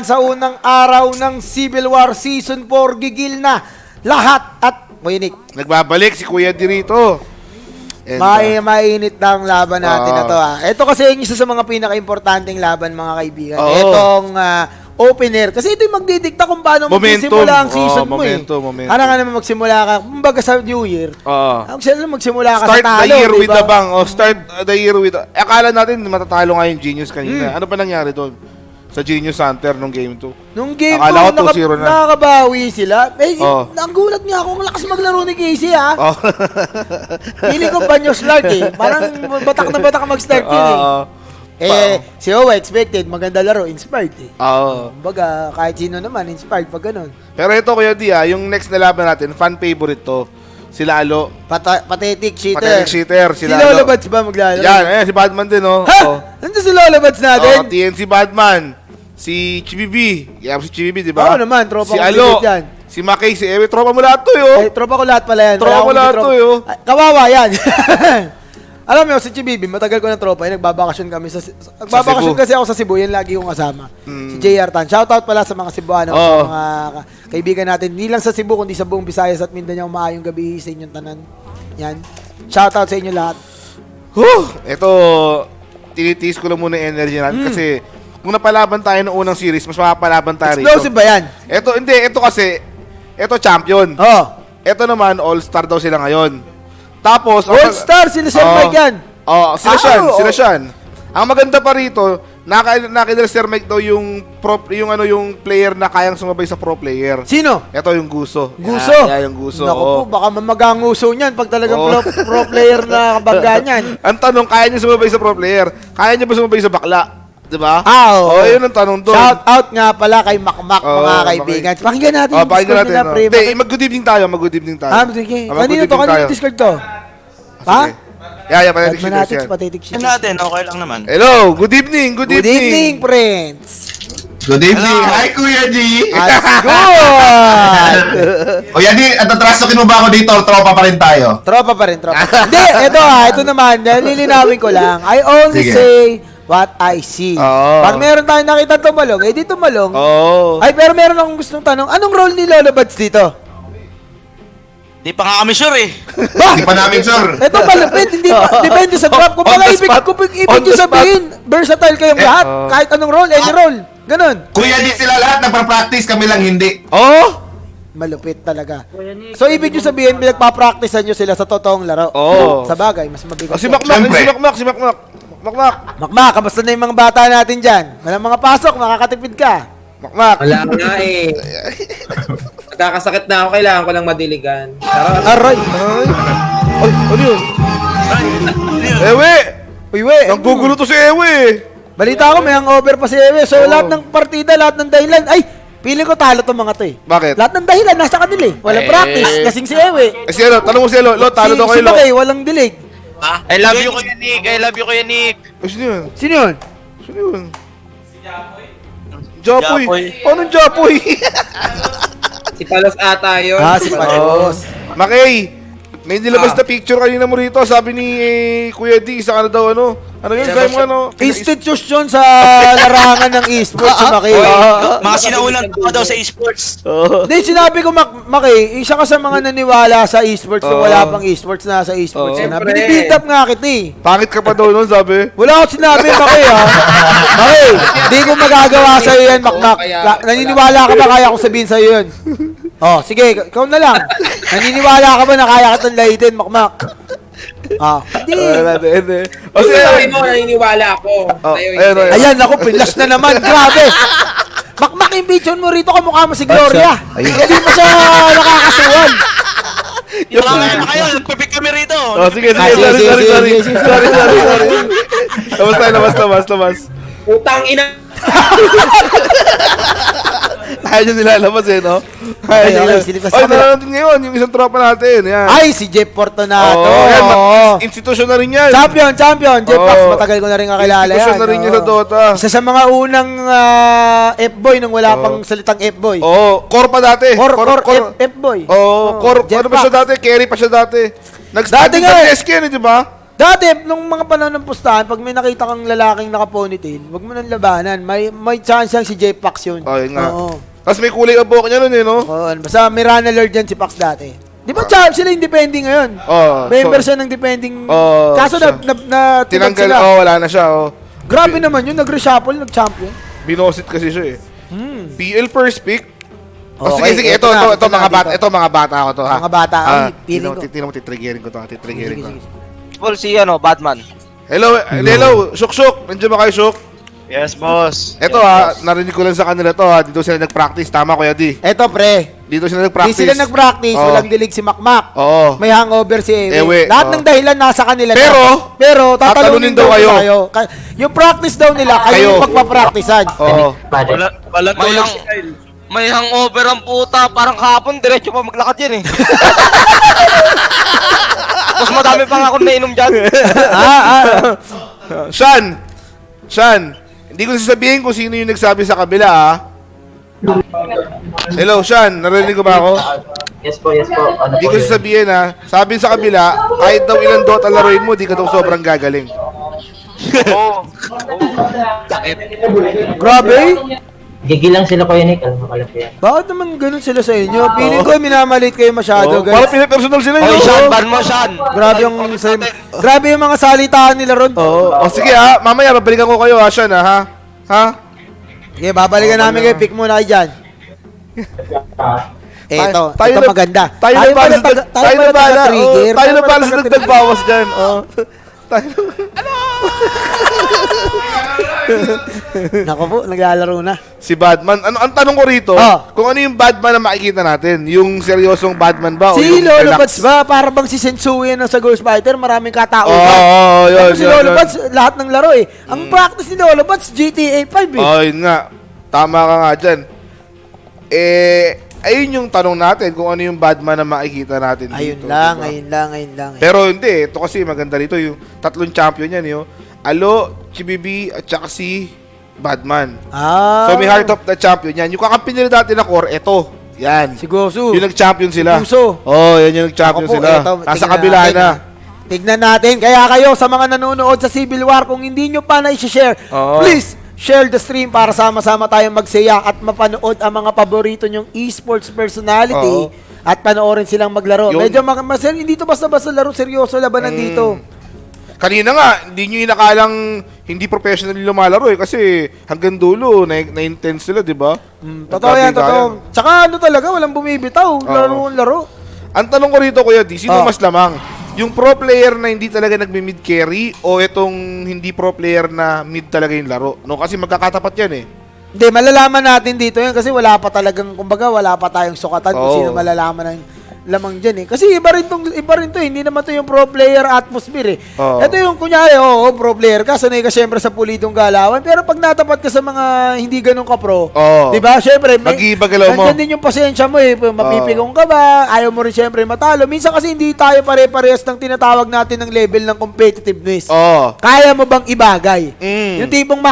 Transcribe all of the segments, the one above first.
Sa unang araw ng Civil War Season 4, gigil na lahat at Nick, nagbabalik si Kuya D rito. mainit na ang laban natin na to. Ito kasi yung isa sa mga pinaka-importanting laban, mga kaibigan. Itong opener. Kasi ito yung magdidikta kung paano magsimula ang season mo momentum. Ano nga naman magsimula ka, kumbaga sa New Year. Magsimula ka start sa talo, the year diba? with a bang. Start the year with a... Akala natin matatalo nga yung Genius kanina. Ano pa nangyari doon? Sa Genius Hunter nung game 2. Nung game 2, akala ko 2-0 na. nakakabawi sila. Nagulat nga ako, ang lakas maglaro ni Casey, ha? Pili ko Banyos Lark, eh. Parang batak na batak mag-start yun, si Owa expected, maganda laro, inspired, eh. Kumbaga, kahit sino naman, inspired pag ganun. Pero ito, Kuya D, yung next na laban natin, fan favorite to. Si Lalo. Pathetic cheater. Pathetic cheater. Si Lola Buds ba maglalaro? Yan, si Badman din, oh. Ha? Nandun si Lola Buds natin? TNC Badman. Si Chibibi. Yan si Chibibi, di ba? Oo naman, tropa si ko Alo. yan. Si Makay, si Ewe. Tropa mo lahat to, yo. Tropa ko lahat pala yan. Tropa ko lahat to, yo. Kawawa yan. Alam mo, si Chibibi, matagal ko ng tropa, nagbabakasyon kami nagbabakasyon kasi ako sa Cebu, yan lagi yung kasama. Si JR Tan. Shoutout pala sa mga Cebuano, sa mga kaibigan natin. Hindi lang sa Cebu, kundi sa buong Visayas at Mindanao, maayong gabi sa inyong tanan. Yan. Shoutout sa inyo lahat. Ito, tinitiis ko lang muna yung energy natin kasi kung napalaban tayo ng unang series, mas mapapalaban tayo rito. Explosive ba yan? Ito kasi, ito champion. Ito naman, all-star daw sila ngayon. Tapos, all-star, sila Sir Mike yan. Sila siyan. Ang maganda pa rito, nakilala Sir Mike daw yung player na kayang sumabay sa pro player. Sino? Ito yung Guso. Guso? Yung Guso. Naku po, baka mamaganguso niyan pag talagang pro player na kabangga niyan. Ang tanong, kaya niya sumabay sa pro player? Kaya niya ba sumabay sa bakla? Diba? Yun ang tanong doon. Shout out nga pala kay Makmak, mga kaibigan. Pakinggan natin yung Discord nila, pre. Hindi, mag-good evening tayo. Sige. Kanino to? Kanino yung Discord to? Ha? Pathetic shit. natin, okay lang naman. Hello, good evening. Good evening, friends. Good evening. Hi, Kuya D. Good. Kuya D, atatrasokin mo ba ako dito? Tropa pa rin tayo. Tropa pa rin. Hindi, ito naman, lilinawin ko lang. I only say what I see. Pag meron tayong nakita tumalong, di tumalong. Ay, pero meron akong gustong tanong, anong role ni Lola Buds dito? Di pa nga kami sure eh. Hindi pa namin, sir. Ito malapit, hindi pa, depende sa draft. Kung pala ibig nyo sabihin, versatile kayong lahat. Kahit anong role, any role. Ganon. Kuya D, sila lahat nagpa-practice, kami lang hindi. Malupit talaga. So, ibig nyo sabihin, pinagpa-practicean nyo sila sa totoong laro. Sa bagay, mas mabigat. Si Makmak. Makmak, kamusta na yung mga bata natin dyan? Walang mga pasok, makakatipid ka. Makmak. Wala nga eh. Nagkakasakit na ako, kailangan ko lang madiligan. Aray! Ay, ano yun? Ewe! Ang gugulo to si Ewe! Balita ko, may hangover pa si Ewe. So, lahat ng partida, lahat ng dahilan. Ay, pili ko talo tong mga to eh. Bakit? Lahat ng dahilan, nasa kanila eh. Walang practice, kasing si Ewe. Si Elo, tanong mo si Elo. Talo daw kayo, Si Makay, walang dilig. I love you, Kuya Nick. I love you, Kuya Nick. Sino yun? Sino yun? Sino yun? Japoy. Paano Japoy? Si Palos ata yun. Si Palos. Makay, may nilabas na picture kanina mo rito. Sabi ni Kuya D, isa ka na daw Ano yun? Sabi mo Institusyon sa larangan ng esports si Makay. Mga sinaulang tao daw sa esports. Hindi, sinabi ko, Makay, isa ka sa mga naniwala sa esports nung wala pang esports na sa esports. Binibuild up nga kita eh. Pangit ka pa daw nun, sabi. Wala akong sinabi, Makay ha. Makay, di ko magagawa sa'yo yan, Makmak. Naniniwala ka ba kaya kong sabihin sa'yo yun? Sige, ikaw na lang. Naniniwala ka ba na kaya kitang lahitin, Makmak? Hindi. Sabi mo, naniniwala ako. Ayan, ako, pinlas na naman. Grabe. Makmak, impeachment mo rito, kamukha mo si Gloria. Hindi mo siya nakakasuhan. Yung mga na kayo, nagpipig kami rito. Sige. Sorry. Labas. Utang ina. Ayaw nyo nilalabas no? Nanonood ngayon, yung isang tropa natin. Yan. Ay, si Jeff Fortunato. Institusyon na rin yan. Champion. Jeff Pax, matagal ko na rin kakilala yan. Institusyon na rin yan sa Dota. Isa sa mga unang F-boy nung wala pang salitang F-boy. Core pa dati. F-boy. Core. Ano pa siya dati? Carry pa siya dati. Nag-start sa SK, di ba? Dati, nung mga panahon ng pustahan, pag may nakita kang lalaking naka-ponytail, wag mo nang labanan. May chance yan si J-Pax yun. Oh, yun nga. Oo. Tapos may kulay ang buhok niya nun eh, no? Oo, basta Mirana Lord yan si Pax dati. Di ba champ sila yung depending ngayon? Oh, Member siya ng depending. Oh, Kaso siya. tibag Tinanggal, sila. wala na siya, Grabe naman yun, nag-reshuffle, nag-champion. Binosit kasi siya eh. PL first pick. Okay, Sige, ito ito na, ito na mga bata, dito. ito mga bata ako to, ha. Mga bata, ay, feeling ko. Tingnan mo, titriggerin ko to, titriggerin ko. Paul, si Batman. Hello, Shuk, nandiyan ba kayo, Shuk? Yes, boss. Ito narinig ko lang sa kanila to, dito sila nag-practice, tama Kuya D. Eto pre, Dito sila di nag-practice. sila nag-practice, Oo. walang dilig si Makmak. Oo. May hangover si Ewe. Ewe, Lahat oo. ng dahilan nasa kanila Pero, pero tatalunin tatalunin daw daw kayo. kayo. Yung practice daw nila, kayo Kayo. yung magpa-practicean. Oo. Wala may hangover ang puta. Parang kahapon, diretso pa maglakad yan eh. Tapos madami pang ako nainom dyan. Sean, hindi ko sasabihin kung sino yung nagsabi sa kabila, ha? Hello, Sean, narinig ko ba ako? Yes po. Ano Hindi po ko yun? sasabihin, ha? Sabi sa kabila, kahit daw ilang Dota laruin mo, di ka daw sobrang gagaling. Grabe. Gigi lang sila Kuya Nick. Alam mo kayo po yan. Bakit naman ganun sila sa inyo? Feeling ko minamalit kayo masyado, Para guys. pinapersonal sila Oy, yun. Sean, ban mo, Sean. Grabe yung mga salitaan nila ron. O sige, ha? Mamaya, babalikan ko kayo, ha, Sean, ha? Ha? Okay, babalikan namin kayo. Pick muna kayo dyan. Ito na- maganda. Tayo na pala pala taga- tayo na pala pala taga-trigger. tayo na pala pala sa taga-trigger. dagdag bawas dyan. Naku po, naglalaro na. Si Batman, ang tanong ko rito, kung ano yung Batman na makikita natin, yung seryosong Batman ba o Si yung Lolo relax? Bats ba? Para bang si Sensui na sa Ghost Fighter, maraming katao. Oo, yun, Si Lolo Bats, lahat ng laro eh. Ang practice ni Lolo Bats, GTA 5 eh. Oh, yun nga. Tama ka nga dyan. Ayun yung tanong natin kung ano yung Batman na makikita natin Ayun dito. lang, diba? ayun lang, ayun lang. Pero hindi, ito kasi maganda rito yung tatlong champion yan, yung Alo, Chibibi, at saka si Batman. So may Heart of the Champion yan. Yung kakampi nila dati na core, ito. Yan. Si Gosu. Yung nag-champion sila. Gosu. Oh, yan yung nag-champion Ako po, sila. eto, Nasa tignan kabila natin, na. Tignan natin. Kaya kayo, sa mga nanonood sa Civil War, kung hindi nyo pa na-share, Oo. please, share the stream para sama-sama tayong magsaya at mapanood ang mga paborito nyong esports personality Oo. at panoorin silang maglaro. Yun. Medyo hindi to basta-basta laro, seryoso labanan dito. Kanina nga, hindi nyo inakalang hindi professional yung lumalaro kasi hanggang dulo, na-intense sila, di ba? Totoo yan, totoo. Tsaka ano talaga, walang bumibitaw. Laro. Ang tanong ko rito, Kuya D, sino Oh. mas lamang? Yung pro player na hindi talaga nagmi-mid carry o itong hindi pro player na mid talaga yung laro? No, kasi magkakatapat yan eh. Hindi, malalaman natin dito yan kasi wala pa talagang, kumbaga, wala pa tayong sukatan kung Oo. sino malalaman ng lamang dyan eh. Kasi iba rin to, hindi naman to yung pro player atmosphere eh. Oo. Ito yung kunyari, pro player ka, sanay ka syempre sa pulitong galawan, pero pag natapat ka sa mga hindi ganun ka pro, Oo. di ba? Syempre, Mag-iiba galaw mo. nandyan din yung pasensya mo eh. Mapipigong ka ba? Ayaw mo rin syempre matalo. Minsan kasi hindi tayo pare-parehas ng tinatawag natin ng level ng competitiveness. Oo. Kaya mo bang ibagay? Mm. Yung tipong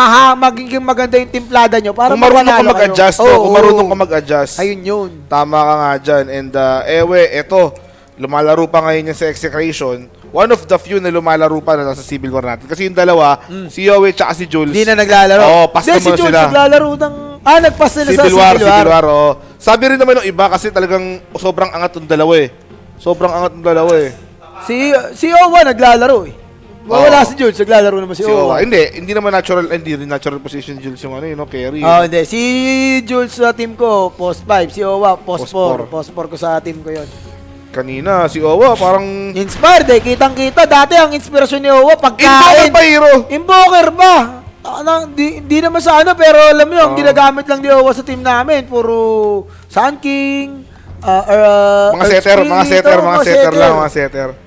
magiging maganda yung timplada nyo para Kung marunong ka mapanalo kayo. mag-adjust, no? Oo, Kung oo. marunong ka mag-adjust. Ayun yun. Tama ka nga dyan. And, eto, lumalaro pa ngayon yan sa Execration. One of the few na lumalaro pa na nasa Civil War natin. Kasi yung dalawa, si Yowie tsaka si Jules. Hindi na naglalaro. Oo, pass Hindi, na si muna Jules sila. naglalaro ng... nagpass nila sa Civil Civil War. oo. Sabi rin naman ng iba kasi talagang sobrang angat ng dalawa eh. Sobrang angat ng dalawa eh. Si Owa naglalaro eh. Wala Oo. si Jules, naglalaro naman si Si Owa. Owa. Hindi naman natural, hindi rin natural position Jules yung ano yun, no? Carry. Hindi. Si Jules sa team ko, post 5. Si Owa, post 4. Post 4 ko sa team ko yun. Kanina, si Owa parang... Inspired eh. Kitang-kita. Dati ang inspirasyon ni Owa, Invoker pagkain. pa, hero! Invoker ba? Di naman sa ano, pero alam mo yung ginagamit lang ni Owa sa team namin. Puro Sun King, Mga setter, mga setter, mga setter lang, mga setter. setter.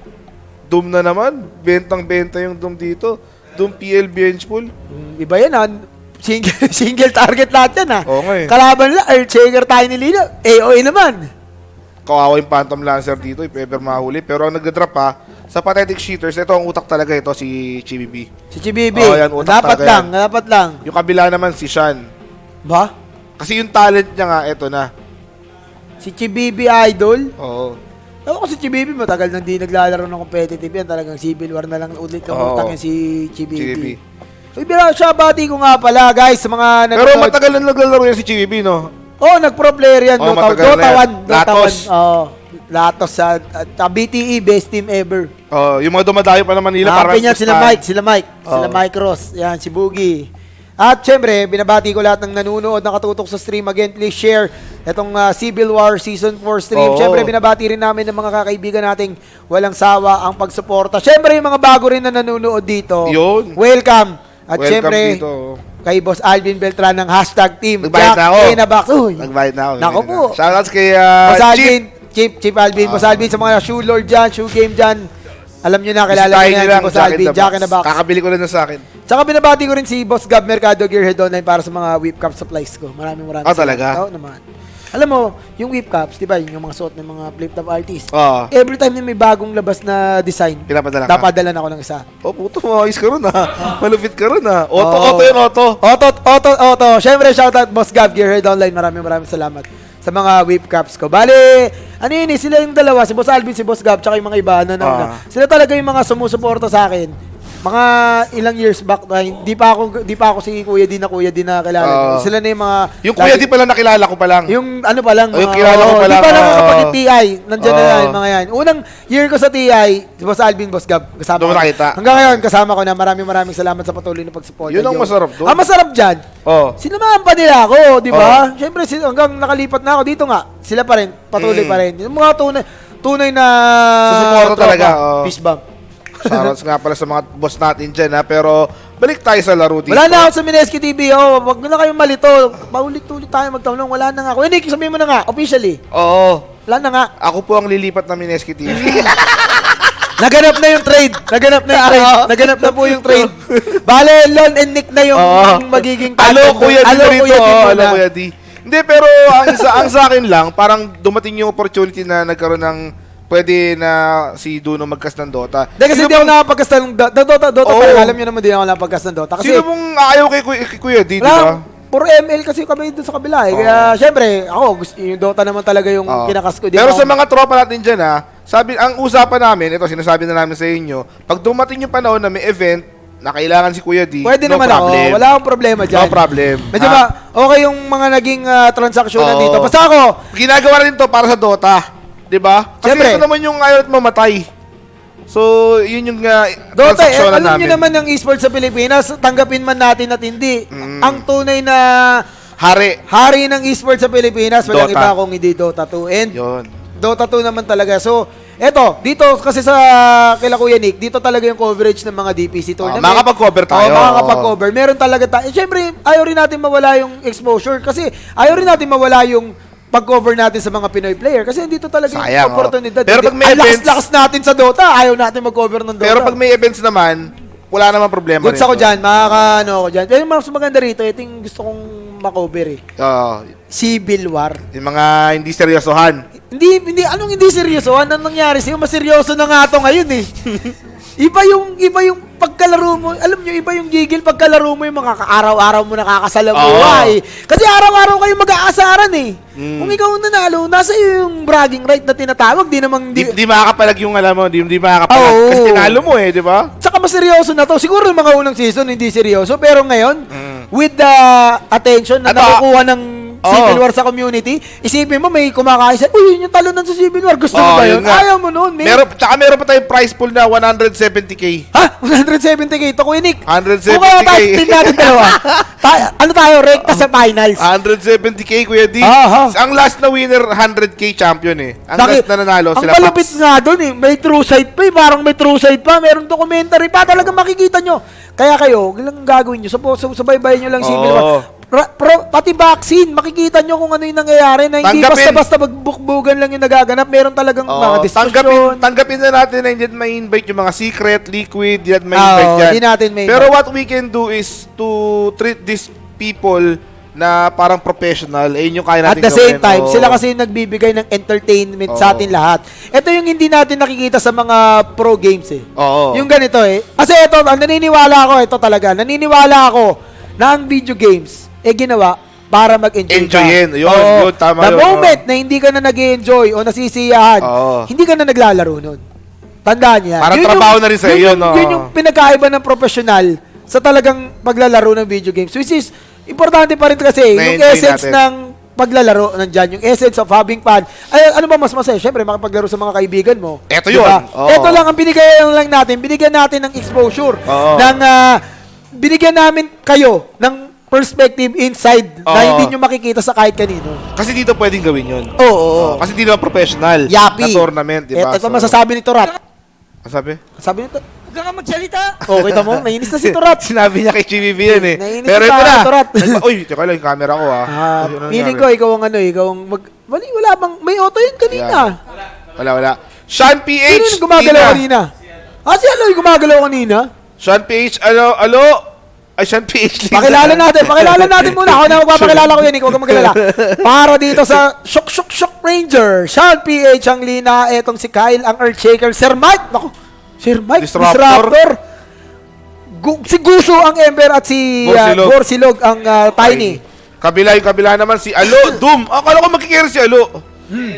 Doom na naman. Bentang-benta yung Doom dito. Doom PL Benchpool. Iba yan ha. Single target lahat yan ha. Oo nga eh. Kalaban nila, Earthshaker tayo ni Lino. AOE naman. Kawawa yung Phantom Lancer dito, if ever mahuli. Pero ang nag-drop ha, sa Pathetic Cheaters, ito ang utak talaga ito, si Chibibi. Si Chibibi. Oo, yan, utak Dapat talaga lang, yan. dapat lang. Yung kabila naman, si Shan. Ba? Kasi yung talent niya nga, ito na. Si Chibibi Idol. Oo. Ako si Chibibi, matagal nang di naglalaro ng competitive yan. Talagang Civil War na lang ulit ng utang yan si Chibibi. So, siya, bati ko nga pala, guys, sa mga Pero matagal na naglalaro yan si Chibibi, no? Nag-pro player yan. Oh, Dota matagal na yan. 1. Dota Latos. 1. Latos sa BTE, best team ever. Yung mga dumadayo pa ng Manila, parang Niya sila Mike Ross, yan, si Boogie. At syempre, binabati ko lahat ng nanunood, nakatutok sa stream. Again, please share itong Civil War Season 4 stream. Oo. Syempre, binabati rin namin ng mga kakaibigan nating walang sawa ang pagsuporta. Syempre, yung mga bago rin na nanunood dito. Yun. Welcome. At Welcome syempre, dito. kay Boss Alvin Beltran ng #team. Nagbayad na ako. Uy. Nagbayad na ako. Nako po. Shoutouts kay Boss Chip. Alvin, Chip Alvin, Boss Alvin sa mga shoe lord dyan, shoe game dyan. Alam nyo na, kilala nyo yan si Boss Alvin, Jack in the Box. Kakabili ko rin na sa akin. Tsaka binabati ko rin si Boss Gab Mercado Gearhead Online para sa mga whip cup supplies ko. Maraming talaga? Oo naman. Alam mo, yung whip cups, di ba, yung mga suot ng mga flip-top artists. Oo. Every time na may bagong labas na design, Pinapadala ka? napadalan ako ng isa. Puto, ayos ka rin Malupit ka rin Auto yun, auto. Oto. Siyempre, shoutout Boss Gab Gearhead Online. Maraming salamat sa mga whip cups ko. Bale, ano yun sila yung dalawa, si Boss Alvin, si Boss Gab, tsaka yung mga iba na. Sila talaga yung mga sumusuporta sa akin. Mga ilang years back, di pa ako si Kuya Di na kilala. Sila na yung mga Yung Kuya Di pala nakilala ko pa lang. yung ano pa lang, yung kilala ko pa lang. Di pa lang kapag TI, nandiyan na yan, mga yan. Unang year ko sa TI, si Boss Alvin, Boss Gab, kasama Doon ko. nakita. Hanggang ngayon, kasama ko na. Maraming salamat sa patuloy na pag-support. Yun ang masarap doon. Ang masarap dyan, sinamahan pa nila ako, di ba? Siyempre, hanggang nakalipat na ako dito nga, sila pa rin, patuloy pa rin. Yung mga tunay na Susuporta tropa, talaga, Peace bump. Shoutouts nga pala sa mga boss natin dyan pero balik tayo sa laro dito. Wala na ako sa Mineski TV. Wag na kayong malito. Paulit-ulit tayo magtanong. Wala na nga ako. Nick, sabihin mo na nga, officially. Oo. Wala na nga. Ako po ang lilipat ng Mineski TV. Naganap na yung trade. Naganap na po yung trade. Bale, Lon and Nick na yung magiging Alo, Kuya Di rito. muna. Alo, Kuya Di. Hindi, pero ang sa akin lang, parang dumating yung opportunity na nagkaroon ng pwede na si Duno magcast ng Dota. Hindi kasi hindi ako nakapagkasta ng Dota pa rin. Alam nyo naman din ako nakapagkasta ng Dota. Kasi Sino mong ayaw kay Kuya Di, di ba? puro ML kasi kami dun sa kabila eh. Kaya syempre, ako, yung Dota naman talaga yung kinakas ko. Pero sa mga tropa natin dyan ang usapan namin, ito sinasabi na namin sa inyo, pag dumating yung panahon na may event, na kailangan si Kuya D, pwede no naman problem. ako. Wala akong problema dyan. No problem. Medyo ba, okay yung mga naging transaksyonan Oo. dito. Basta ako, Ginagawa rin to para sa Dota. 'Di ba? Kasi Siyempre. ito naman yung ayaw at mamatay. So, yun yung Dota, transaksyonan alam namin. nyo naman ng esports sa Pilipinas, tanggapin man natin at hindi. Ang tunay na hari ng esports sa Pilipinas, walang Dota. iba kung hindi Dota 2. And Yun. Dota 2 naman talaga. So, eto, dito kasi sa kila Kuya Nick, dito talaga yung coverage ng mga DPC tournament. Makakapag-cover tayo. Makakapag-cover. Meron talaga tayo. Siyempre, ayaw rin natin mawala yung exposure kasi ayaw rin natin mawala yung pag-cover natin sa mga Pinoy player kasi dito talaga Sayang, yung opportunity. Pero pag may ang events- lakas natin sa Dota, ayaw natin mag-cover ng Dota. Pero pag may events naman, wala naman problema goods ako dyan, makaka-ano ako dyan. Pero yung mas maganda rito, ito yung gusto kong makover eh. Civil War. Yung mga hindi seryosohan. Anong hindi seryoso? Anong nangyari sa'yo? Mas seryoso na nga ito ngayon eh. iba yung pagkalaro mo. Alam nyo, iba yung gigil pagkalaro mo yung mga araw-araw mo nakakasalamuha eh. Kasi araw-araw kayo mag-aasaran eh. Kung ikaw ang nanalo, nasa iyo yung bragging right na tinatawag. Di makakapalag yung alam mo, di makakapalag. Kasi tinalo mo eh, di ba? Tsaka mas seryoso na to. Siguro yung mga unang season hindi seryoso. Pero ngayon, with the attention na nakukuha ng Civil War sa community, isipin mo may kumakain siya, uy, yun yung talunan sa Civil War. Gusto mo ba yun? Ayaw mo nun, man. Meron pa tayong prize pool na 170k. Ha? 170k? Ito, Kuya Nick. 170K. Kung kaya tayo, team natin dalawa. Ano tayo? Rekta sa finals. 170k, Kuya D. Ang last na winner, 100k champion eh. Ang last na nanalo, ang sila palupit Paps. nga doon eh. May true sight pa eh. Parang may true sight pa. Merong documentary pa. Talagang makikita nyo. Kaya kayo, ilang gagawin nyo? Subaybayan nyo lang Civil War. Pati vaccine, makikita nyo kung ano yung nangyayari na hindi basta-basta magbukbugan lang yung nagaganap. Meron talagang mga diskusyon. Tanggapin na natin na hindi may invite yung mga secret, liquid, yan may invite yan. Hindi natin may Pero what we can do is to treat these people na parang professional. Ayun yung kaya natin At the same gawin. time, sila kasi yung nagbibigay ng entertainment sa atin lahat. Ito yung hindi natin nakikita sa mga pro games eh. Yung ganito eh. Kasi ito, naniniwala ako, ito talaga, naniniwala ako na ang video games, ginawa para mag-enjoy ka. Enjoyin. Yun, Oo. yun, tama The yun. moment na hindi ka na nag-enjoy o nasisiyahan, Oo. hindi ka na naglalaro nun. Tandaan yan. Parang Yun trabaho na rin sa'yo yun, no? Yun yung pinagkaiba ng professional sa talagang paglalaro ng video games. Which is, importante pa rin kasi, yung Na-enjoy essence natin. ng paglalaro nandyan, yung essence of having fun. Ay, ano ba mas masaya? Siyempre, makapaglaro sa mga kaibigan mo. Eto Diba? yun. Oo. Eto lang ang binigyan lang natin. Binigyan natin ng exposure. Oo. Binigyan namin kayo ng perspective inside na Oo. hindi nyo makikita sa kahit kanino. Kasi dito pwedeng gawin yun. Oo. Kasi hindi naman professional Yapi. na tournament, di ba? Ito masasabi ni Torat. Ano sabi? Sabi nito, Huwag ka magsalita. oh, kita mo, nainis na si Torat. Sinabi niya kay GBB yan eh. Nainis Pero si ito na. Torat. Uy, teka lang yung camera ko ah. Uy, ano Feeling nangyari? ko, ikaw ang ikaw ang wala bang, may auto yun kanina. Wala. Sean PH. Sino yung gumagalaw Tina. kanina? Si ano yung gumagalaw kanina? Sean PH, alo? Ay, Sean PH. Pakilala natin muna. Ako na magpapakilala ko yan, ikaw ka magalala. Para dito sa Shock Ranger, Sean PH ang Lina, etong si Kyle ang Earthshaker, Sir Mike, naku, Sir Mike, Disruptor. Si Guso ang Ember at si Borsilog. Borsilog ang Tiny. Kabila naman si Alo, Doom. Akala ko magkikarry si Alo.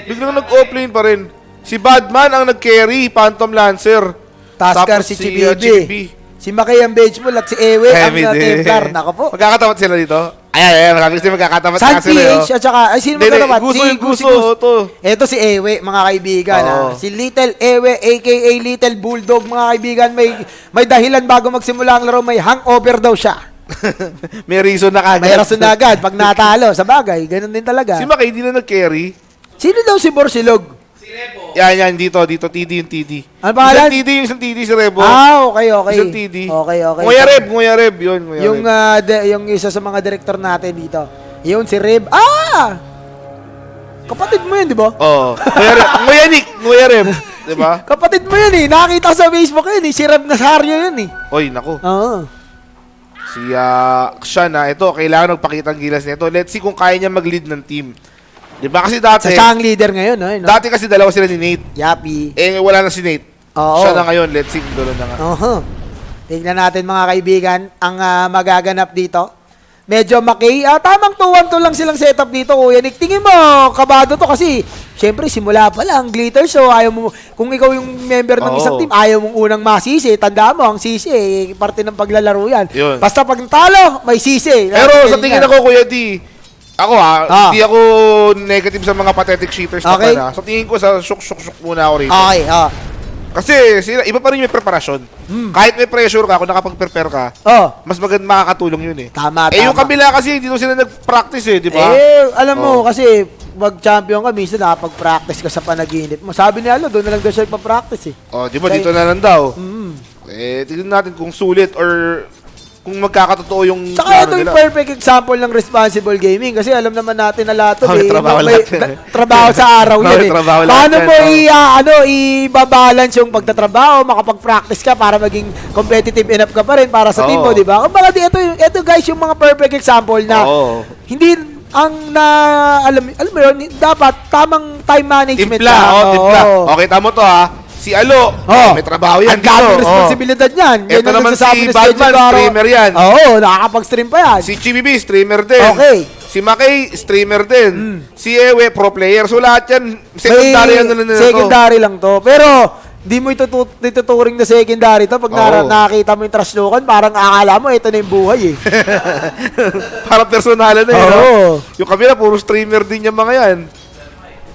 Biglang nag-offlane pa rin. Si Badman ang nag-carry, Phantom Lancer. Tasker Tapos si Chibibi. Chibibi. Si Makay ang Benchmul at si Ewe ang Templar. Nako po. Magkakatapat sila dito. Ayan. Marami kasi magkakatapat San nga sila. PH at saka, ay sino magkatapat? Guso. To. Ito si Ewe, mga kaibigan. Oo. Si Little Ewe, aka Little Bulldog, mga kaibigan. May dahilan bago magsimula ang laro. May hangover daw siya. May reason na kagad. May rason na agad pag natalo. Sa bagay, ganun din talaga. Si Makay, di na nag-carry. Sino daw si Borsilog? Yan, dito, TD yung TD. Ano pangalan? Isang TD si Rebo. Okay. Isang TD. Okay. Nguya Reb, yun. Yung isa sa mga director natin dito. Yun, si Reb. Kapatid mo yun, di ba? Oo. Nguya Reb. Di ba? Kapatid mo yun eh. Nakita ko sa Facebook yun eh. Si Reb Nazario yun eh. Oy, naku. Oo. Si siya na, ito, kailangan magpakita ang gilas nito. Let's see kung kaya niya mag-lead ng team. Di ba kasi dati, Siya ang leader ngayon, no? dati kasi dalawa sila ni Nate. Yapi. Wala na si Nate. Oo. Siya na ngayon, let's see kung gano'n na nga. Tingnan natin mga kaibigan ang magaganap dito. Medyo Makay. Tamang 2-1-2 lang silang setup dito, Kuya Nick. Tingin mo, kabado to kasi syempre simula pa lang glitter, so ayaw mo, kung ikaw yung member ng isang team, ayaw mong unang masisi. Tandaan mo, ang sisi, parte ng paglalaro yan. Yun. Basta pag natalo, may sisi. Pero sa tingin ako, Kuya D, ako hindi ako negative sa mga pathetic cheaters na Okay. Sa tingin ko, sa shook muna ako rito. Okay, Kasi sila, iba pa rin yung preparasyon. Kahit may pressure ka, kung nakapag-prepare ka, mas maganda makakatulong yun eh. Tama. Yung kabila kasi, dito sila nag-practice di ba? Alam mo, kasi mag-champion ka, minsan nakapag-practice ka sa panaginip mo. Sabi ni Alo, doon na lang daw siya pa-practice eh. Di ba dito na lang daw? Tignan natin kung sulit or kung magkakatotoo yung Saka ito yung perfect example ng responsible gaming kasi alam naman natin na lahat May trabaho lahat yan eh. trabaho sa araw yan eh. Trabaho lahat Paano yan, mo ibabalance yung pagtatrabaho, makapag-practice ka para maging competitive enough ka pa rin para sa team mo, di ba? Kumbaga ito guys yung mga perfect example na hindi ang alam mo yun, dapat tamang time management Timpla. Okay, tama to Si Alo, may trabaho yan. Ang daming responsibilidad niyan. Ito naman si Batman, streamer yan. Nakakapag-stream pa yan. Si Chibibi, streamer din. Okay. Si Makay, streamer din. Si Ewe, pro player. So lahat yan, secondary secondary lang to. Pero, di mo ituturing na secondary to. Pag nakita mo yung trashlokan, parang akala mo, ito na yung buhay eh. Parang personalan na yun. Yung kabila, puro streamer din yung mga yan.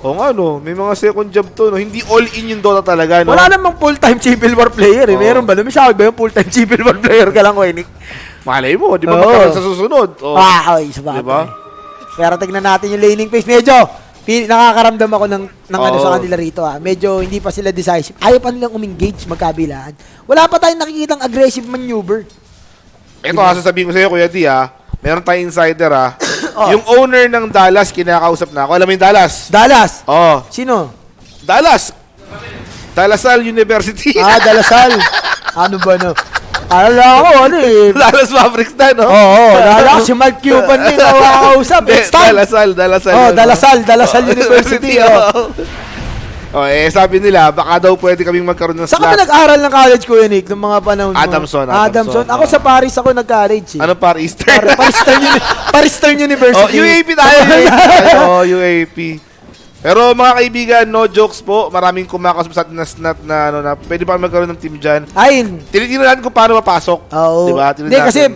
May mga second job to, Hindi all-in yung Dota talaga, Wala namang full-time Civil War player, eh. Meron ba? Lumisabi ba yung full-time Civil War player ka lang, Nick? Malay mo, di ba magkaroon sa susunod? Okay, sabagay. Diba? Pero tignan natin yung laning phase. Medyo, nakakaramdam ako ng ano sa kanila rito, Medyo hindi pa sila decisive. Ayaw pa nilang umengage magkabilaan. Wala pa tayong nakikitang aggressive maneuver. Ito, sasabihin ko sa'yo, Kuya D, meron tayong insider, Yung owner ng Dallas, kinakausap na ako. Alam mo yung Dallas? Dallas? Sino? Dallas University. Dalasal. Ano ba, Alala ko, Dallas Mavericks na, Alala ko, si Mark Cuban din nakakausap. It's time. Dalasal. Dalasal University. Sabi nila, baka daw pwede kaming magkaroon ng Saan ka slot. nag-aral ng college, Kuya Nick, nung mga panahon mo? Adamson. Ako sa Paris ako nag-college. Ano par Eastern? Paris University. UAP tayo. UAP. Pero mga kaibigan, no jokes po. Maraming kumakas sa atin na pwede pa magkaroon ng team dyan. Ay, Tinitingnan natin kung paano mapasok. oo. Diba? Hindi kasi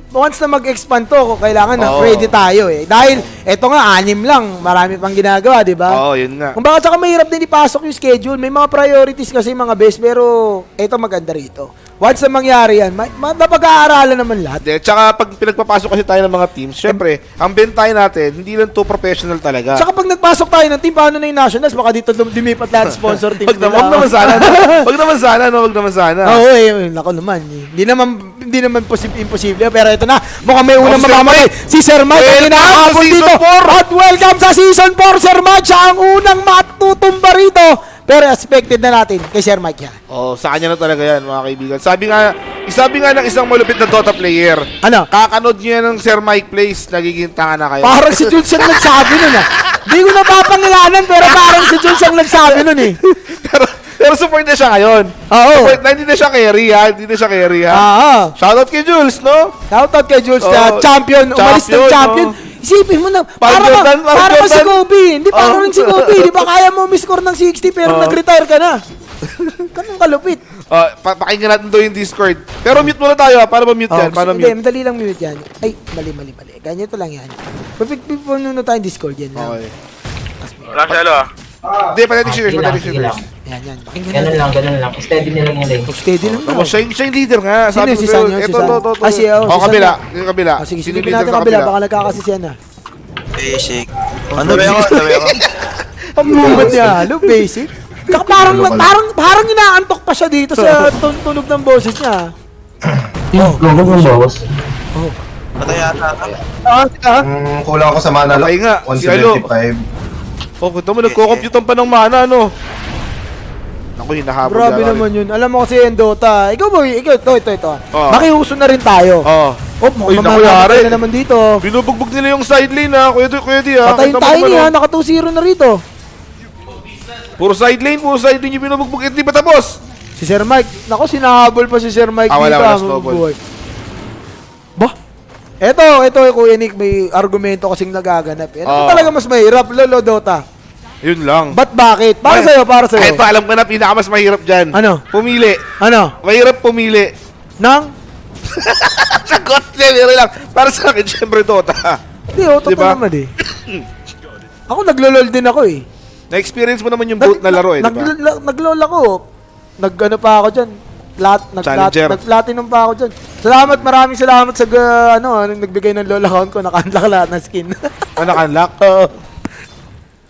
once na mag-expand to, kailangan na ready tayo eh. Dahil eto nga 6 lang, marami pang ginagawa, 'di ba? Oo, yun nga. Kung bakit saka mahirap din ipasok yung schedule, may mga priorities kasi mga best, pero eto maganda rito. Once na mangyari yan, mapag-aaralan naman lahat. De, tsaka pag pinagpapasok kasi tayo ng mga teams, syempre, ang bentahin natin, hindi lang to professional talaga. Saka pag nagpasok tayo ng team, paano na yung nationals? Baka dito lumipat lahat sponsor teams. Wag naman sana. Wag naman sana. Oo, nako naman. Hindi naman imposible. Pero ito na, mukhang may unang Sir mamamatay. Si Sir Mike ang Welcome inahabol sa dito. Season 4. At welcome sa Season 4, Sir Mike. Siya ang unang matutumba rito. Pero expected na natin kay Sir Mike yan. Sa kanya na talaga yan, mga kaibigan. Sabi nga ng isang malupit na Dota player, Ano? kakanood nyo yan ng Sir Mike Plays, nagiging tanga na kayo. Parang si Jules ang nagsabi nun ah. Di ko napapangilanan pero parang si Jules ang nagsabi nun eh. pero support na siya ngayon. Oo. Support na, hindi na siya carry ha. Shoutout kay Jules, no? Shoutout kay Jules na champion. Umalis ng champion. Isipin mo na, Jordan, para si Jordan. Kobe. Hindi parang si Kobe. Di ba kaya mo score ng 60 pero nag-retire ka na? Ganun kalupit. Pakinggan natin doon yung Discord. Pero mute muna tayo, para ba mute yan? Paano Hindi, mute? madali lang mute yan. Ay, mali. Ganito lang yan. Puno na tayong Discord yan lang. Okay. Flash hello ah. Hindi, pathetic Sige shares. lang. Yan. Ganun lang. Steady nila yung lane. Steady lang Tapos siya yung leader nga. Sino Sabi si ko San sa'yo. yun? Si Ito, San? ito. Ah, si kabila. San. Yung kabila. Sige, Sino silipin leader natin sa kabila. Baka nagkakasisyan na. Basic. Ano ba ako? Ang movement niya, halo, basic. Kaka parang inaantok pa siya dito sa tunog ng boses niya. Lumog ng bawas. Patay yata. Kulang ako sa mana. Okay nga, si Alo. 175. Ito mo, nagko-compute pa ng mana, ano? Naku, hinahabol Grabe yan, naman yun. Alam mo kasi yung Dota. Ikaw, ito. Oo. Makihuso na rin tayo. Oo. Uy, naku, Mamamatay yari. na naman dito. Binubugbog nila yung side lane, ha? Kuya Di, ha? Patayin Kita mo tayo naman, niya. oh. Naka 2-0 na rito. Puro side lane yung binubugbog. Hindi pa tapos. Si Sir Mike. Nako, sinahabol pa si Sir Mike Wala, dito. snowball. Buhay. Bah? Ito, Kuya Nick, may argumento kasing nagaganap. Ano talaga mas mahirap, Lolo Dota? Yun lang. Bakit? Para sa'yo. Ito, alam ko na, pinakamas mahirap dyan. Ano? Pumili. Ano? Mahirap pumili. Nang? Sagot, hindi lang. Para sa akin, syempre Dota. Hindi, totoo Diba? naman eh. Ako naglolol din ako eh. Na-experience mo naman yung boot na laro, eh, diba? Naglol ako. Nag-ano pa ako dyan. Challenger. Nag-platinum pa ako dyan. Maraming salamat sa nagbigay ng LOL account ko. Naka-unlock lahat ng skin. Naka-unlock? Oo.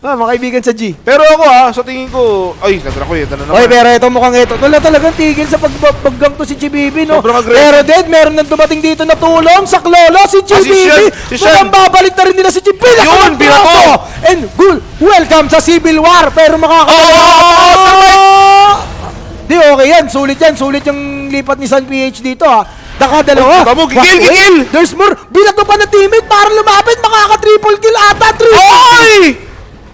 Mga kaibigan sa G. Pero ako sa tingin ko, ay, nadra ko ito na naman. Oy, pero ito mukhang ito. Wala talagang tigil sa paggang to si Chibibi, no? Sobrang aggressive. Pero dead, meron nang dumating dito na tulong sa Klolo, si Chibibi. Si Shen. Mukhang babalik na rin nila si Chibibi. Yun, binato! And welcome sa Civil War. Pero Di, okay yan. Sulit yung lipat ni San PH dito, ha. Nakadalawa. Tamo, gigil! There's more. Binato pa ng teammate para lumapit. Makaka-triple kill ata. Oy!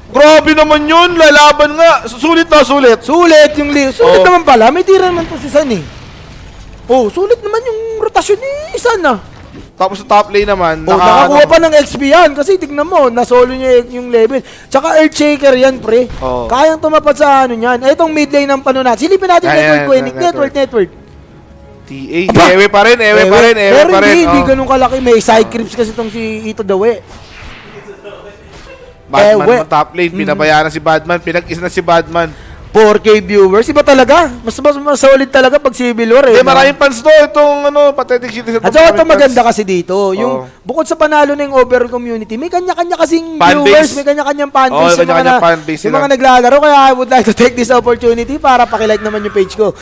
Grabe naman yun, lalaban nga. Sulit na, sulit. Sulit yung sulit naman pala. May tira naman to si San eh. Sulit naman yung rotasyon ni San ah. Tapos sa top lane naman, Nakakuha pa ng XP yan. Kasi tignan mo, nasolo niya yung level. Tsaka Earthshaker yan, pre. Oo. Kayang tumapad sa ano yan. Itong mid lane ng panunat. Silipin natin network. TA. Ewe pa rin. Pero hindi ganun kalaki. May side creeps kasi itong si Ito Dawe. Batman naman top lane, pinabayaan na si Batman, pinag-is na si Batman. 4K viewers. Iba talaga. Mas solid talaga pag Civil War eh. Maraming fans to, itong pathetic shit. At so, ito maganda kasi dito, yung bukod sa panalo na yung overall community, may kanya-kanya kasing Fan viewers, base. may kanya-kanyang fanbase, may kanya-kanyang fanbase yung mga naglalaro, kaya I would like to take this opportunity para pakilike naman yung page ko.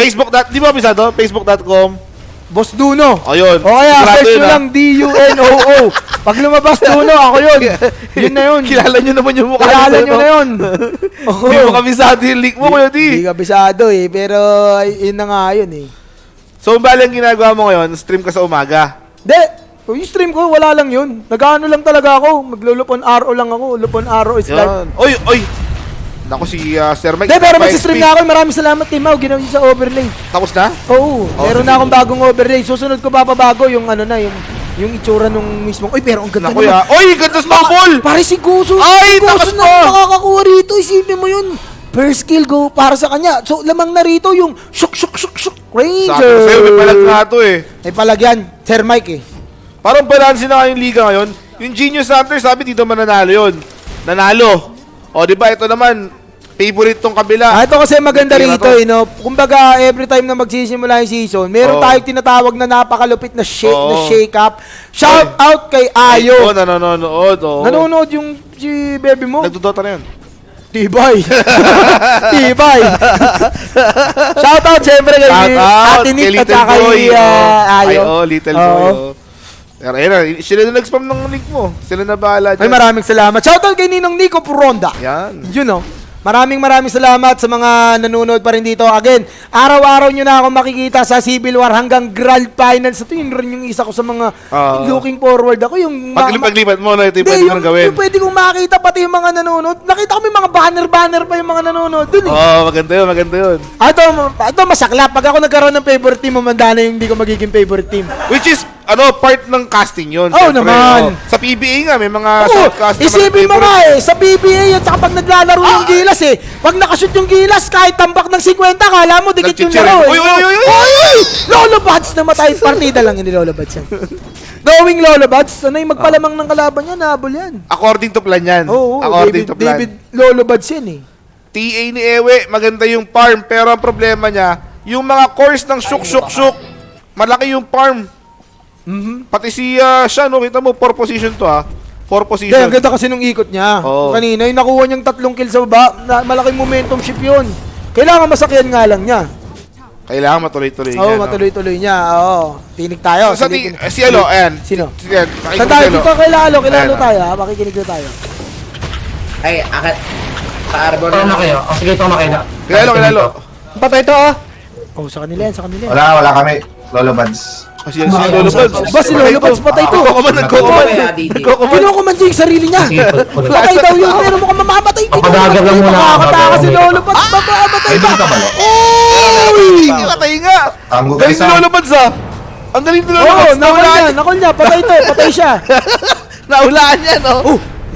Facebook, di ba bisado? Facebook.com. Boss Duno. Ayun. O kaya, Sigurado search yun, nyo lang DUNOO. Pag lumabas Duno, ako yun. Yun na yun. Kilala nyo naman yung mukha. Kilala nyo na yun. Hindi mo kabisado yung leak mo, Kuya Di. Hindi kabisado eh, pero yun na nga yun eh. So, bali ang ginagawa mo ngayon, stream ka sa umaga. Hindi. Yung stream ko, wala lang yun. Nag-ano lang talaga ako. Maglulupon RO lang ako. Lupon RO is live. Yan. Oy! Naku, si Sir Mike. Hindi, pero pa magsistream XP. na ako. Maraming salamat, Team Mau. Ginawa niyo sa overlay. Tapos na? Oo, meron sige. na akong bagong overlay. Susunod ko papabago yung ano na, yung itsura nung mismo. Uy, pero ang ganda Naku, ya. Oy, ganda snowball! Pare si Guso. Ay, si Guso takas na pa! makakakuha rito. Isipin mo yun. First kill go para sa kanya. So, lamang na rito yung shuk. Sabi Ranger. ko sa'yo, may palag nga to eh. May palagyan. Sir Mike eh. Parang balance na nga yung liga ngayon. Yung Genius Hunter, sabi dito mananalo yun. Nanalo. O, di ba? Ito naman, favorite tong kabila. Ito kasi maganda Tira rito, to. no? Kumbaga, every time na magsisimula yung season, meron Oo. tayong tinatawag na napakalupit na Oo. shake up. Shout out kay Ayo. Oo, nanonood. Oo. Nanonood yung si baby mo. Nagdodota na yun. Tibay. Tibay. Shout out siyempre kay Ate Nick at saka kay Ayo. Little Oo. Boy. Oh. Pero ayun, sila na nag-spam ng link mo. Sila na bahala Ay, dyan. maraming salamat. Shout out kay Ninong Nico Puronda. Yan. Yun know. Maraming salamat sa mga nanonood pa rin dito. Again, araw-araw nyo na ako makikita sa Civil War hanggang Grand Finals. Ito yun rin yung isa ko sa mga looking forward ako. Yung Paglipat mo na ito yung Hindi, pwede mo nang gawin. yung pwede kong makita pati yung mga nanonood. Nakita ko may mga banner pa yung mga nanonood dun eh. Oo, maganda yun. Ito masaklap. Pag ako nagkaroon ng favorite team, mamanda na yung hindi ko magiging favorite team. Which is, part ng casting yun. Oo syempre. naman. Sa PBA nga, may mga Oo, shoutcast naman ng isipin mo favorite. nga sa PBA at saka pag naglalaro yung gilas eh. Pag nakashoot yung gilas, kahit tambak ng 50, kala mo dikit yung Nagchichirin. laro eh. Uy! Lolo Buds namatay. Partida lang yun ni Lolo Buds yan. Knowing Lolo Buds, ano yung magpalamang ng kalaban niya, nahabol yan. According to plan yan. Oo, According to plan. David Lolo Buds yan eh. TA ni Ewe, maganda yung farm. Pero ang problema niya, yung mga cores ng shuk. Malaki yung farm. Pati si siya, no, kita mo, 4 position to 4 position. Kaya ang ganda kasi nung ikot niya. Oo. Kanina, yung nakuha niyang 3 kills sa baba, malaking momentum shift yun. Kailangan masakyan nga lang niya. Kailangan matuloy-tuloy Oo, niya, no? matuloy-tuloy niya. Oo. Tinig tayo. Si Alo, ayan. Sino? Ayan, Sa tayo dito, kilalo Ayan, tayo ha. Makikinig na tayo. Ay, akit. Sa arbor Ito na na. kayo. Sige, ito na kayo. Kilalo. Patay ito Oh, sa kanila yan. Wala kami. Lolo Buds. Si Lolo Buds. Ba, si Lolo Buds, patay ito. Nagkukuman. Kinukuman niya yung sarili niya. Sige, pulo. Patay daw yun, pero mukhang mamamatay. Papadagan lang muna. Nakakataka si Lolo Buds, mamamatay Ay, ba? doon ka ba? Uy! Patay nga! Tanggo Galing guys si Lolo Buds Ang galing ni Lolo Oo, Buds! nakol niya, patay ito, patay siya. Naulaan niya, no?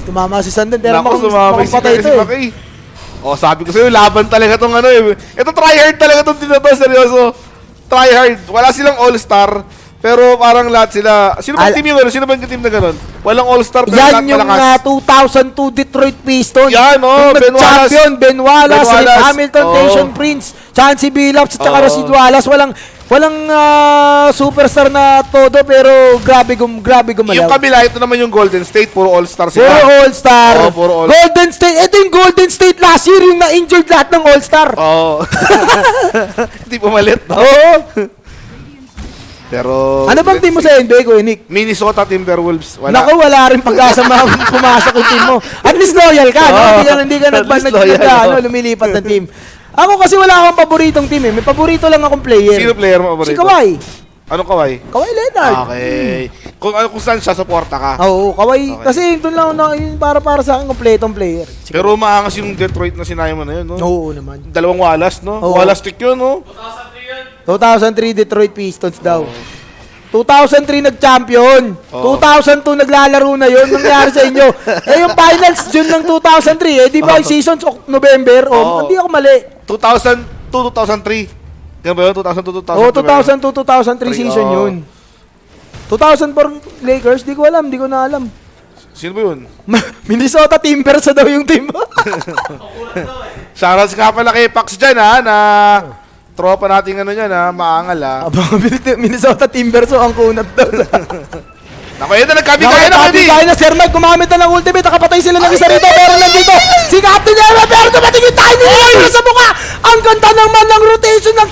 Tumama si Sandan, pero Naku, sumabay mukhang patay si ito eh. Maki. Sabi ko sa'yo, laban talaga tong ano eh. Ito tryhard talaga tong dito to, seryoso. Tryhard. Wala silang all-star. Pero parang lahat sila. Sino bang team yung gano'n? Sino bang team na gano'n? Walang all-star pero Yan lahat yung malakas. 2002 Detroit Pistons. Yan, Yung Ben Wallace. nag-champion, Ben Wallace, Ben Rip Wallace. Hamilton, Oo. Tayshaun Prince, Chauncey Billups, at saka Oo. Rasheed Wallace. Walang superstar na todo, pero grabe gumalaw. Yung kabila, ito naman yung Golden State. Puro all-star sila. Puro all-star. Oo, puro all- Golden State. Ito yung Golden State last year, yung na-injured lahat ng all-star. Oo. Hindi pumalit, no? Oo. Pero... Ano bang team mo sa NBA ko, Nick? Minnesota Timberwolves. Naku, wala rin pag-asa pumasok yung team mo. At least loyal ka, no? Oo. Hindi ka At least loyal, lumilipat ng team. Ako kasi wala akong paboritong team eh. May paborito lang akong player. Sino player mo paborito? Si Kawhi. Anong Kawhi? Kawhi Leonard. Okay. Kung saan siya, suporta ka. Oo, Kawhi. Okay. Kasi doon lang na yung para sa akin kompletong player. Pero maangas yung Detroit na sinabi mo na yun, no? Oo naman. Dalawang Wallace, no? Oo. Wallace stick yun, no? 2003 Detroit Pistons daw. 2003 nag-champion. Oo. 2002 naglalaro na yun. Nangyari sa inyo. Yung finals June ng 2003. Di ba yung seasons November? Oo. Hindi ako mali. 2002, 2003. Ganun ba yun? 2002, 2003. Oo, 2002-2003 season Oo. yun. 2004 Lakers, di ko na alam. Sino ba yun? Minnesota Timbers daw yung team mo. Shoutouts nga pala kay Pax dyan, ha? Na tropa nating ano yan, ha? Maangal, ha? Minnesota Timbers ang kunat daw. Naku, yun na, nagkabigay na kami! Nakakabigay na Sir Mike, gumamit na ng ultimate, nakapatay sila ng isa rito, pero nandito, si Captain Eva, pero dumating yung tiny Eva sa mukha! Ang ganda naman ng rotation ng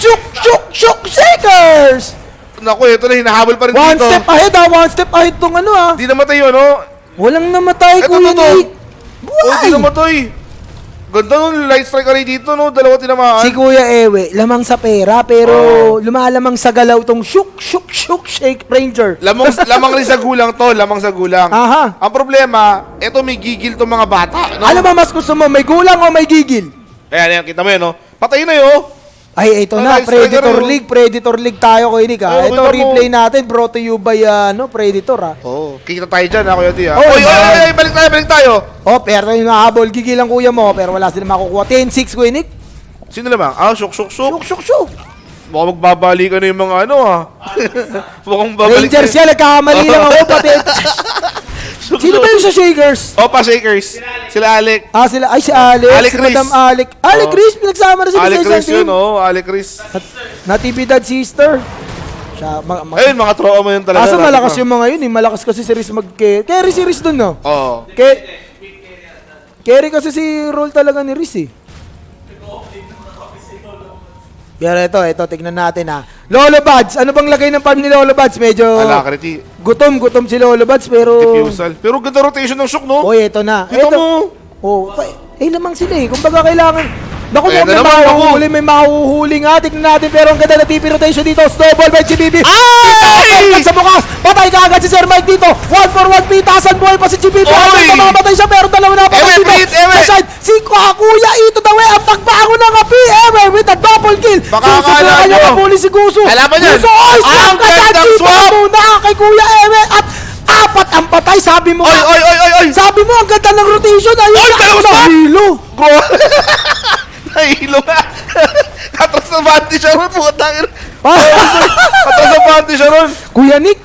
shook shakers! Naku, ito na, hinahabol pa rin One dito. step ahead tong ano ah. Di namatay yun, no? Walang namatay, Ito, Kuya ito. Nick. Oh, di namatay. Ganda nung light strike array dito, no? Dalawa tinamaan. Si Kuya Ewe, lamang sa pera, pero lumalamang sa galaw tong shook, shake ranger. Lamang rin sa gulang to, lamang sa gulang. Aha. Ang problema, eto may gigil tong mga bata, no? Ano ba mas gusto mo, may gulang o may gigil? Ayan, kita mo yun, no? Patayin na yun, oh. Ay, ito na, Light striker, Predator League tayo, Kuya Nick, ha? Oo, Ito, kita mo. replay natin, brought to you by, Predator, ha? Oo, kikita tayo dyan, ha, Kuya Di, ha? Oh, Oy, balik tayo. Oh, pero yung nahabol, gigil ang kuya mo, pero wala sila makukuha. 10-6, Kuya Nick. Sino lamang? Shook. Shook. Mukhang magbabalikan na yung mga ano, ha? Mukhang babalik. Rangers yan, nagkakamali lang ako, pati. Sino ba yung sa Shakers? Opa, Shakers. Sila Alec. Si Alex, Alec si Chris. Madam Alec. Alec Oh. Chris, pinagsama na sila Alec sa Chris isang team. yun, oh. Alec Chris. Natibidad sister. Siya, Ayun, mga tropa mo yun talaga. Asa dati malakas pa. yung mga yun, eh. Malakas kasi si Riz carry si Riz dun, no? Oo. Carry kasi si role talaga ni Riz, eh. Pero ito, tignan natin, ha. Lolo Buds, ano bang lagay ng farm ni Lolo Buds? Medyo Alacrity. gutom si Lolo Buds, pero... Diffusal. Pero ganda rotation ng shook, no? Oy, ito na. Kita mo. Oh, lamang sila eh. Kumbaga kailangan... Naku, Ayan may na naman, mahuhuli, may mahuhuli nga. Tignan natin, pero ang ganda na TP rotation dito. Snowball by GBB. Ay! Sa bukas, patay ka agad si Sir Mike dito. 1-for-1 pitasan, buhay pa si GBB. Oy! Mamamatay siya, pero dalawa na patay Ewe, dito. Pete, Ewe! Sa side, si Kuya Ito daw ang pagbago ng api. Ewe with a double kill. Baka akala Susubukan niya nyo. mapuli si Guso. Kalaban yan. Guso, oy, swap Ang ka dyan. gandang Dito swap. muna kay Kuya Ewe. At apat ang patay, sabi mo. Oy! Sabi mo, ang ganda ng rotation. Ayun, Oy, dalawang stop! nahilo. Bro! Nahilo nga. Atras na bante siya ron, putang ina. Atras na bante siya ron. Kuya Nick,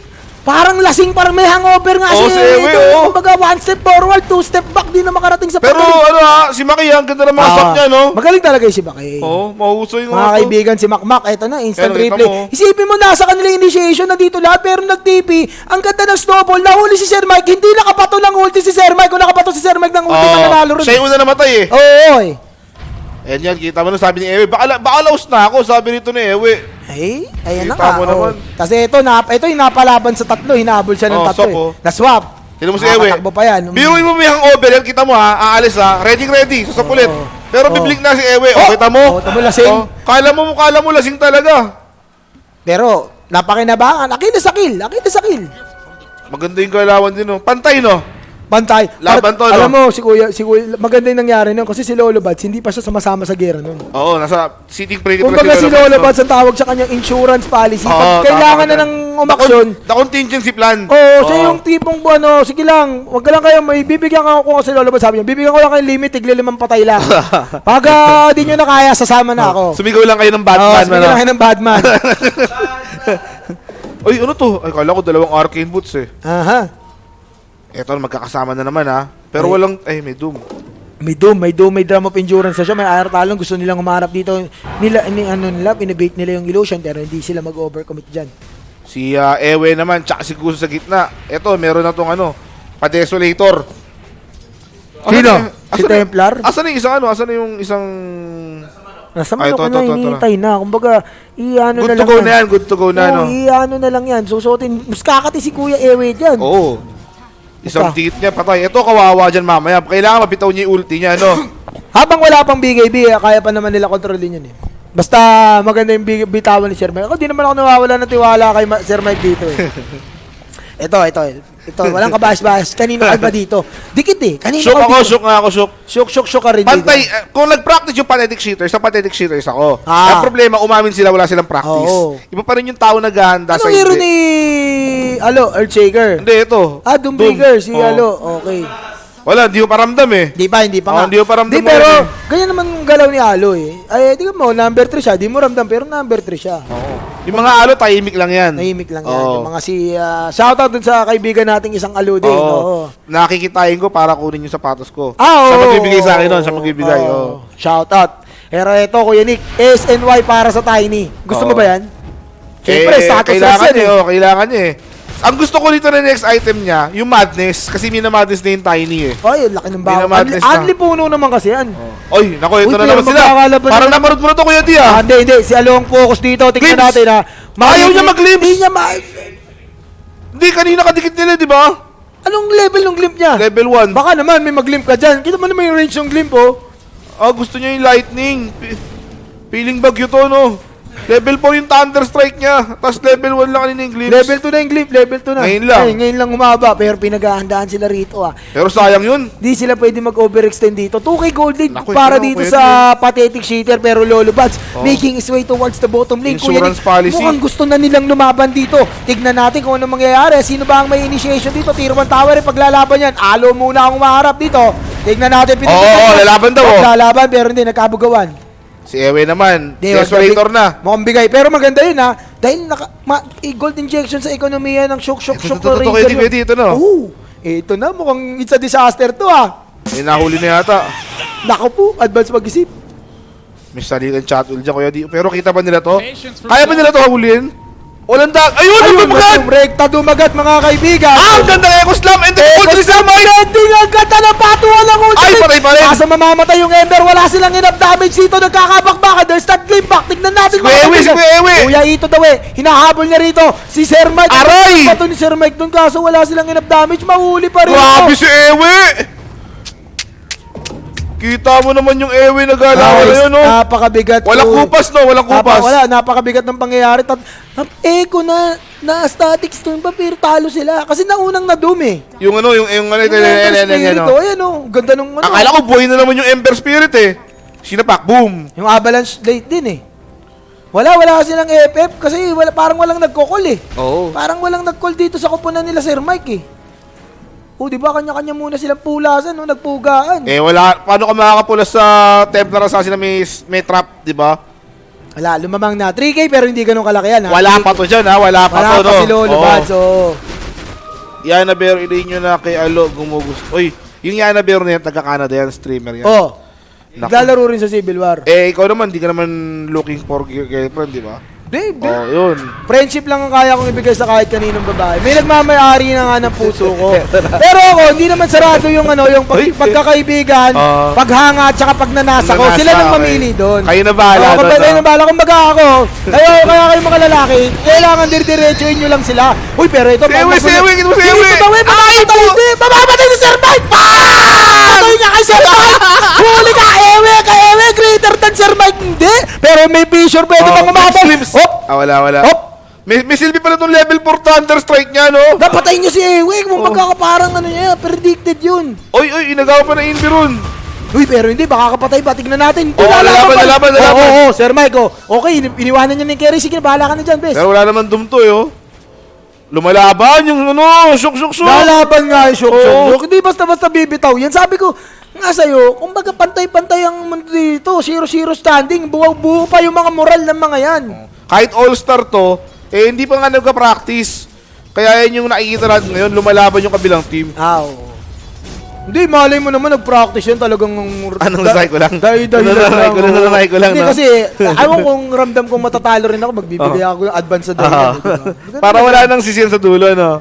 parang lasing, parang may hangover nga Oo, si Ewe, ito. oo. Kumbaga, one step forward, two step back, di na makarating sa Pero pagaling. ano si Maki, ang ganda ng mga shot niya, no? Magaling talaga yung si Bakay. Oo, mahusoy Mga nga to. kaibigan, si Makmak, eto na, instant Pero kita replay. mo. Isipin mo, nasa kanila initiation, nandito lahat, pero nag-TP, ang ganda ng snowball, nahuli si Sir Mike, hindi nakapato ng ulti si Sir Mike, kung nakapato si Sir Mike ng ulti, mananalo rin. Siya yung una namatay eh. Oo, eh. Ayan yan, kita mo na sabi ni Ewe. Baka laos na ako, sabi nito ni Ewe. Ay, ayan na Kita nga. mo oh. naman. Kasi ito yung napalaban sa tatlo, hinahabol siya ng tatlo. swap, oh. Na-swap. Tignan mo si Ewe. Nakakatakbo pa yan. Biruin mo may hangover yan, kita mo ha, aalis ha. Ready, sasapulit. Pero biblik na si Ewe, kita mo? Oh, tamo lasing. Kala mo lasing talaga. Pero, napakinabangan. Akilas akil. Maganda yung kalawan din, no? Pantay, no? Pantay. Laban to, no? Alam mo, si Kuya, maganda yung nangyari nun kasi si Lolo Buds, hindi pa siya sumasama sa gera nun. Oo, nasa sitting pretty Kumbaga si Lolo Buds ang tawag sa kanyang insurance policy. Pag kailangan na ng umaksyon, The contingency plan. siya yung tipong sige lang, wag ka lang kayo, may bibigyan ako kasi Lolo Buds sabi niya, bibigyan ko lang kayo limit, tigli 5 patay lang. Pag di nyo na kaya, sasama na ako. Sumigaw lang kayo ng Batman. Sumigaw lang kayo ng Batman. Uy, ano to? Ay, kala ko dalawang arcane boots eh. Aha. Eto, magkakasama na naman ha. Pero walang, may Doom. May drum of endurance na siya. May IR talong. Gusto nilang umarap dito. Pinabait nila yung illusion pero hindi sila mag-overcommit dyan. Si Ewe naman, tsaka si Guso sa gitna. Eto, meron na tong pa-desolator. Sino? Si Templar? Asan na yung isang... Nasa Ay, manok ito, na, ito. hinihintay na. Kumbaga, Good na to lang go na yan, good to go na, no? i-ano na lang yan. Susuotin. Mas kakati si Kuya Ewe dyan. Oo. Isang Ito. tigit niya, patay. Ito, kawawa dyan mamaya. Kailangan mapitaw niya yung ulti niya, no? Habang wala pang BKB, kaya pa naman nila kontrolin yan eh. Basta maganda yung bitawan ni Sir Mike. Ako, di naman ako nawawala ng tiwala kay Sir Mike dito eh. Ito, walang kabahas-bahas. Kanino ka ba dito? Dikit eh. Kanino Shook ka ako, dito? shook nga ako, shook. Shook ka rin Pantay, dito. kung nag-practice yung pathetic cheaters, sa pathetic cheaters ako. Ah. Ang problema, umamin sila, wala silang practice. Oo. Iba pa rin yung tao naghahanda sa Anong hero hindi. ni... Earthshaker? Hindi, ito. Doombreaker, si Oo. okay. Wala, hindi ko paramdam eh. Hindi pa nga. Hindi ko pa ramdam Di, mo pero, yun ganyan naman yung galaw ni Alo eh. Ay, di mo, number 3 siya. Di mo ramdam, pero number 3 siya. Yung mga alo, tahimik lang yan. Nahimik lang yan. Oo. Yung mga shoutout dun sa kaibigan nating isang Alo din. Oo. Nakikitain ko para kunin yung sapatos ko. Oo. Siya magbibigay sa akin nun, siya magbibigay. Oo. Shoutout. Pero ito, Kuya Nick, SNY para sa Tiny. Gusto mo Oo. ba yan? Siyempre, status kailangan yan niya, kailangan niya eh. Ang gusto ko dito na next item niya, yung madness. Kasi mina-madness na yung tiny eh. Ay, laki ng bawa. Minamadness na. Anli puno naman kasi yan. Oy, nako, ito Uy, na pero naman sila. magkakalaban Parang na- namarot mo na to, Kuya Di ah. Hindi. Si Alo ang focus dito. Tingnan Glimpse. natin ha. Ayaw niya mag-glimpse. Hindi niya Hindi, kanina kadikit nila, di ba? Anong level ng glimp niya? Level 1. Baka naman may mag-glimp ka dyan. Kita mo naman yung range ng glimp oh. Gusto niya yung lightning. Feeling bagyo to, no? Level 4 yung Thunderstrike niya. Tapos level 1 lang kanina yung Glimpse. Level 2 na yung Glyph, level 2 na. Ngayon lang. Ay, ngayon lang humaba, pero pinaghahandaan sila rito Pero sayang yun. Di sila pwede mag-overextend dito. 2K gold lead Naku, para hindi dito pwede. sa pathetic cheater, pero Lolo Buds making his way towards the bottom lane. Kuya Insurance Nick, policy. mukhang gusto na nilang lumaban dito. Tignan natin kung ano mangyayari. Sino ba ang may initiation dito? Tier 1 tower, paglalaban yan. Alo muna ang umaharap dito. Tignan natin. Lalaban daw, Lalaban, pero hindi, nagkabugawan. Si Ewe naman. Di, Desolator na. Mukhang bigay. Pero maganda yun ha. Dahil gold injection sa ekonomiya ng shock Ito kayo dito, no? Ito na, mukhang it's a disaster to ha. May nahuli na yata. Nako po, advance mag-isip. May saligan chat ulit dyan, Kuya Di. Pero kita ba nila to? Kaya ba nila to hahulin? Walang Ayun! Bumagat! Rekta dumagat mga kaibigan. Ang ganda ng Echo Slam! And then Ultra Slam! Ending ang ganda ng patuwa ng ultimate. Ay, patay pa rin. Nasa mamamatay yung Ember. Wala silang enough damage dito. Nagkakabakbakan. There's that game back. Tignan natin Si Kuya Ewe, si Kuya Ewe. Kuya Ito daw hinahabol niya rito. Si Sir Mike. Aray! Bato ni Sir Mike dun kaso wala silang enough damage. Mahuli pa rin. Grabe si Ewe! Kita mo naman yung Ewe na galaw na yun, no? Napakabigat. Walang po. kupas, no? Walang kupas. Napakabigat ng pangyayari. Echo na statics dun pa pero talo sila. Kasi naunang na-doom eh. Yung ano, yung Ember Spirit, ano. ayan o. Ganda nung ano. Akala ko buhay na naman yung Ember Spirit, eh. Sinapak, boom. Yung Avalanche late din eh. Wala silang FF kasi parang walang nagko-call eh. Oo. Parang walang nag-call dito sa kupunan nila Sir Mike eh. Di ba kanya-kanya muna silang pulasan, no? Nagpugaan. Wala. Paano ka makakapulas sa Templar Assassin na may trap, di ba? Wala, lumamang na. 3K pero hindi ganun kalaki yan. Ha? Wala pa to dyan, ha? Wala pa to, no? si Lolo Buds, oo. Yana Bear, ilay nyo na kay Alo, gumugus. Oy, yung Yana Bear na yan, taga-Canada yan, streamer yan. Oo. Naku. Naglalaro rin sa Civil War. Ikaw naman, di ka naman looking for girlfriend, di ba? Babe, Yun. friendship lang ang kaya kong ibigay sa kahit kaninong babae. May nagmamayari na nga ng puso ko. Pero ako, hindi naman sarado yung yung pagkakaibigan, paghanga, at saka pagnanasa ko. Sila nang mamili doon. Kayo na bahala doon. Kayo na bahala. Kumbaga ako, kaya kayo mga lalaki, kailangan dire-diretsuin nyo lang sila. Uy, pero ito, Sewe! Mamamatay si Sir Mike! Patay niya kay Sir Mike! Huli ka, Ewe, greater than Sir Mike, hindi. Pero may fissure, pwede bang umabot? Wala. Hop! May silbi pala itong level 4 Thunderstrike niya, no? Napatay niyo si Ewe, kung magkakaparang predicted yun. Oy, inagawa pa na Invirun. Uy, pero hindi, baka kapatay pa, tignan natin. Lalaban. Oo, Sir Mike, okay, iniwanan niya ng carry, sige, bahala ka na dyan, bes. Pero wala naman dumto, Lumalaban yung shook. Lalaban nga yung shook. Hindi basta-basta bibitaw yan. Sabi ko, nga sa'yo, kumbaga pantay-pantay ang mundo dito, 0-0 standing, buo pa yung mga moral ng mga yan. Kahit all-star to, hindi pa nga nagka-practice. Kaya yan yung nakikita natin ngayon, lumalaban yung kabilang team. Oo. Hindi, malay mo naman, nag-practice yan talagang... Anong nasay ko lang? Nananay ko lang, hindi, no? kasi, ayaw kong ramdam kong matatalo rin ako, magbibigay ako yung advance sa dahil. Para wala nang sisin sa dulo, no?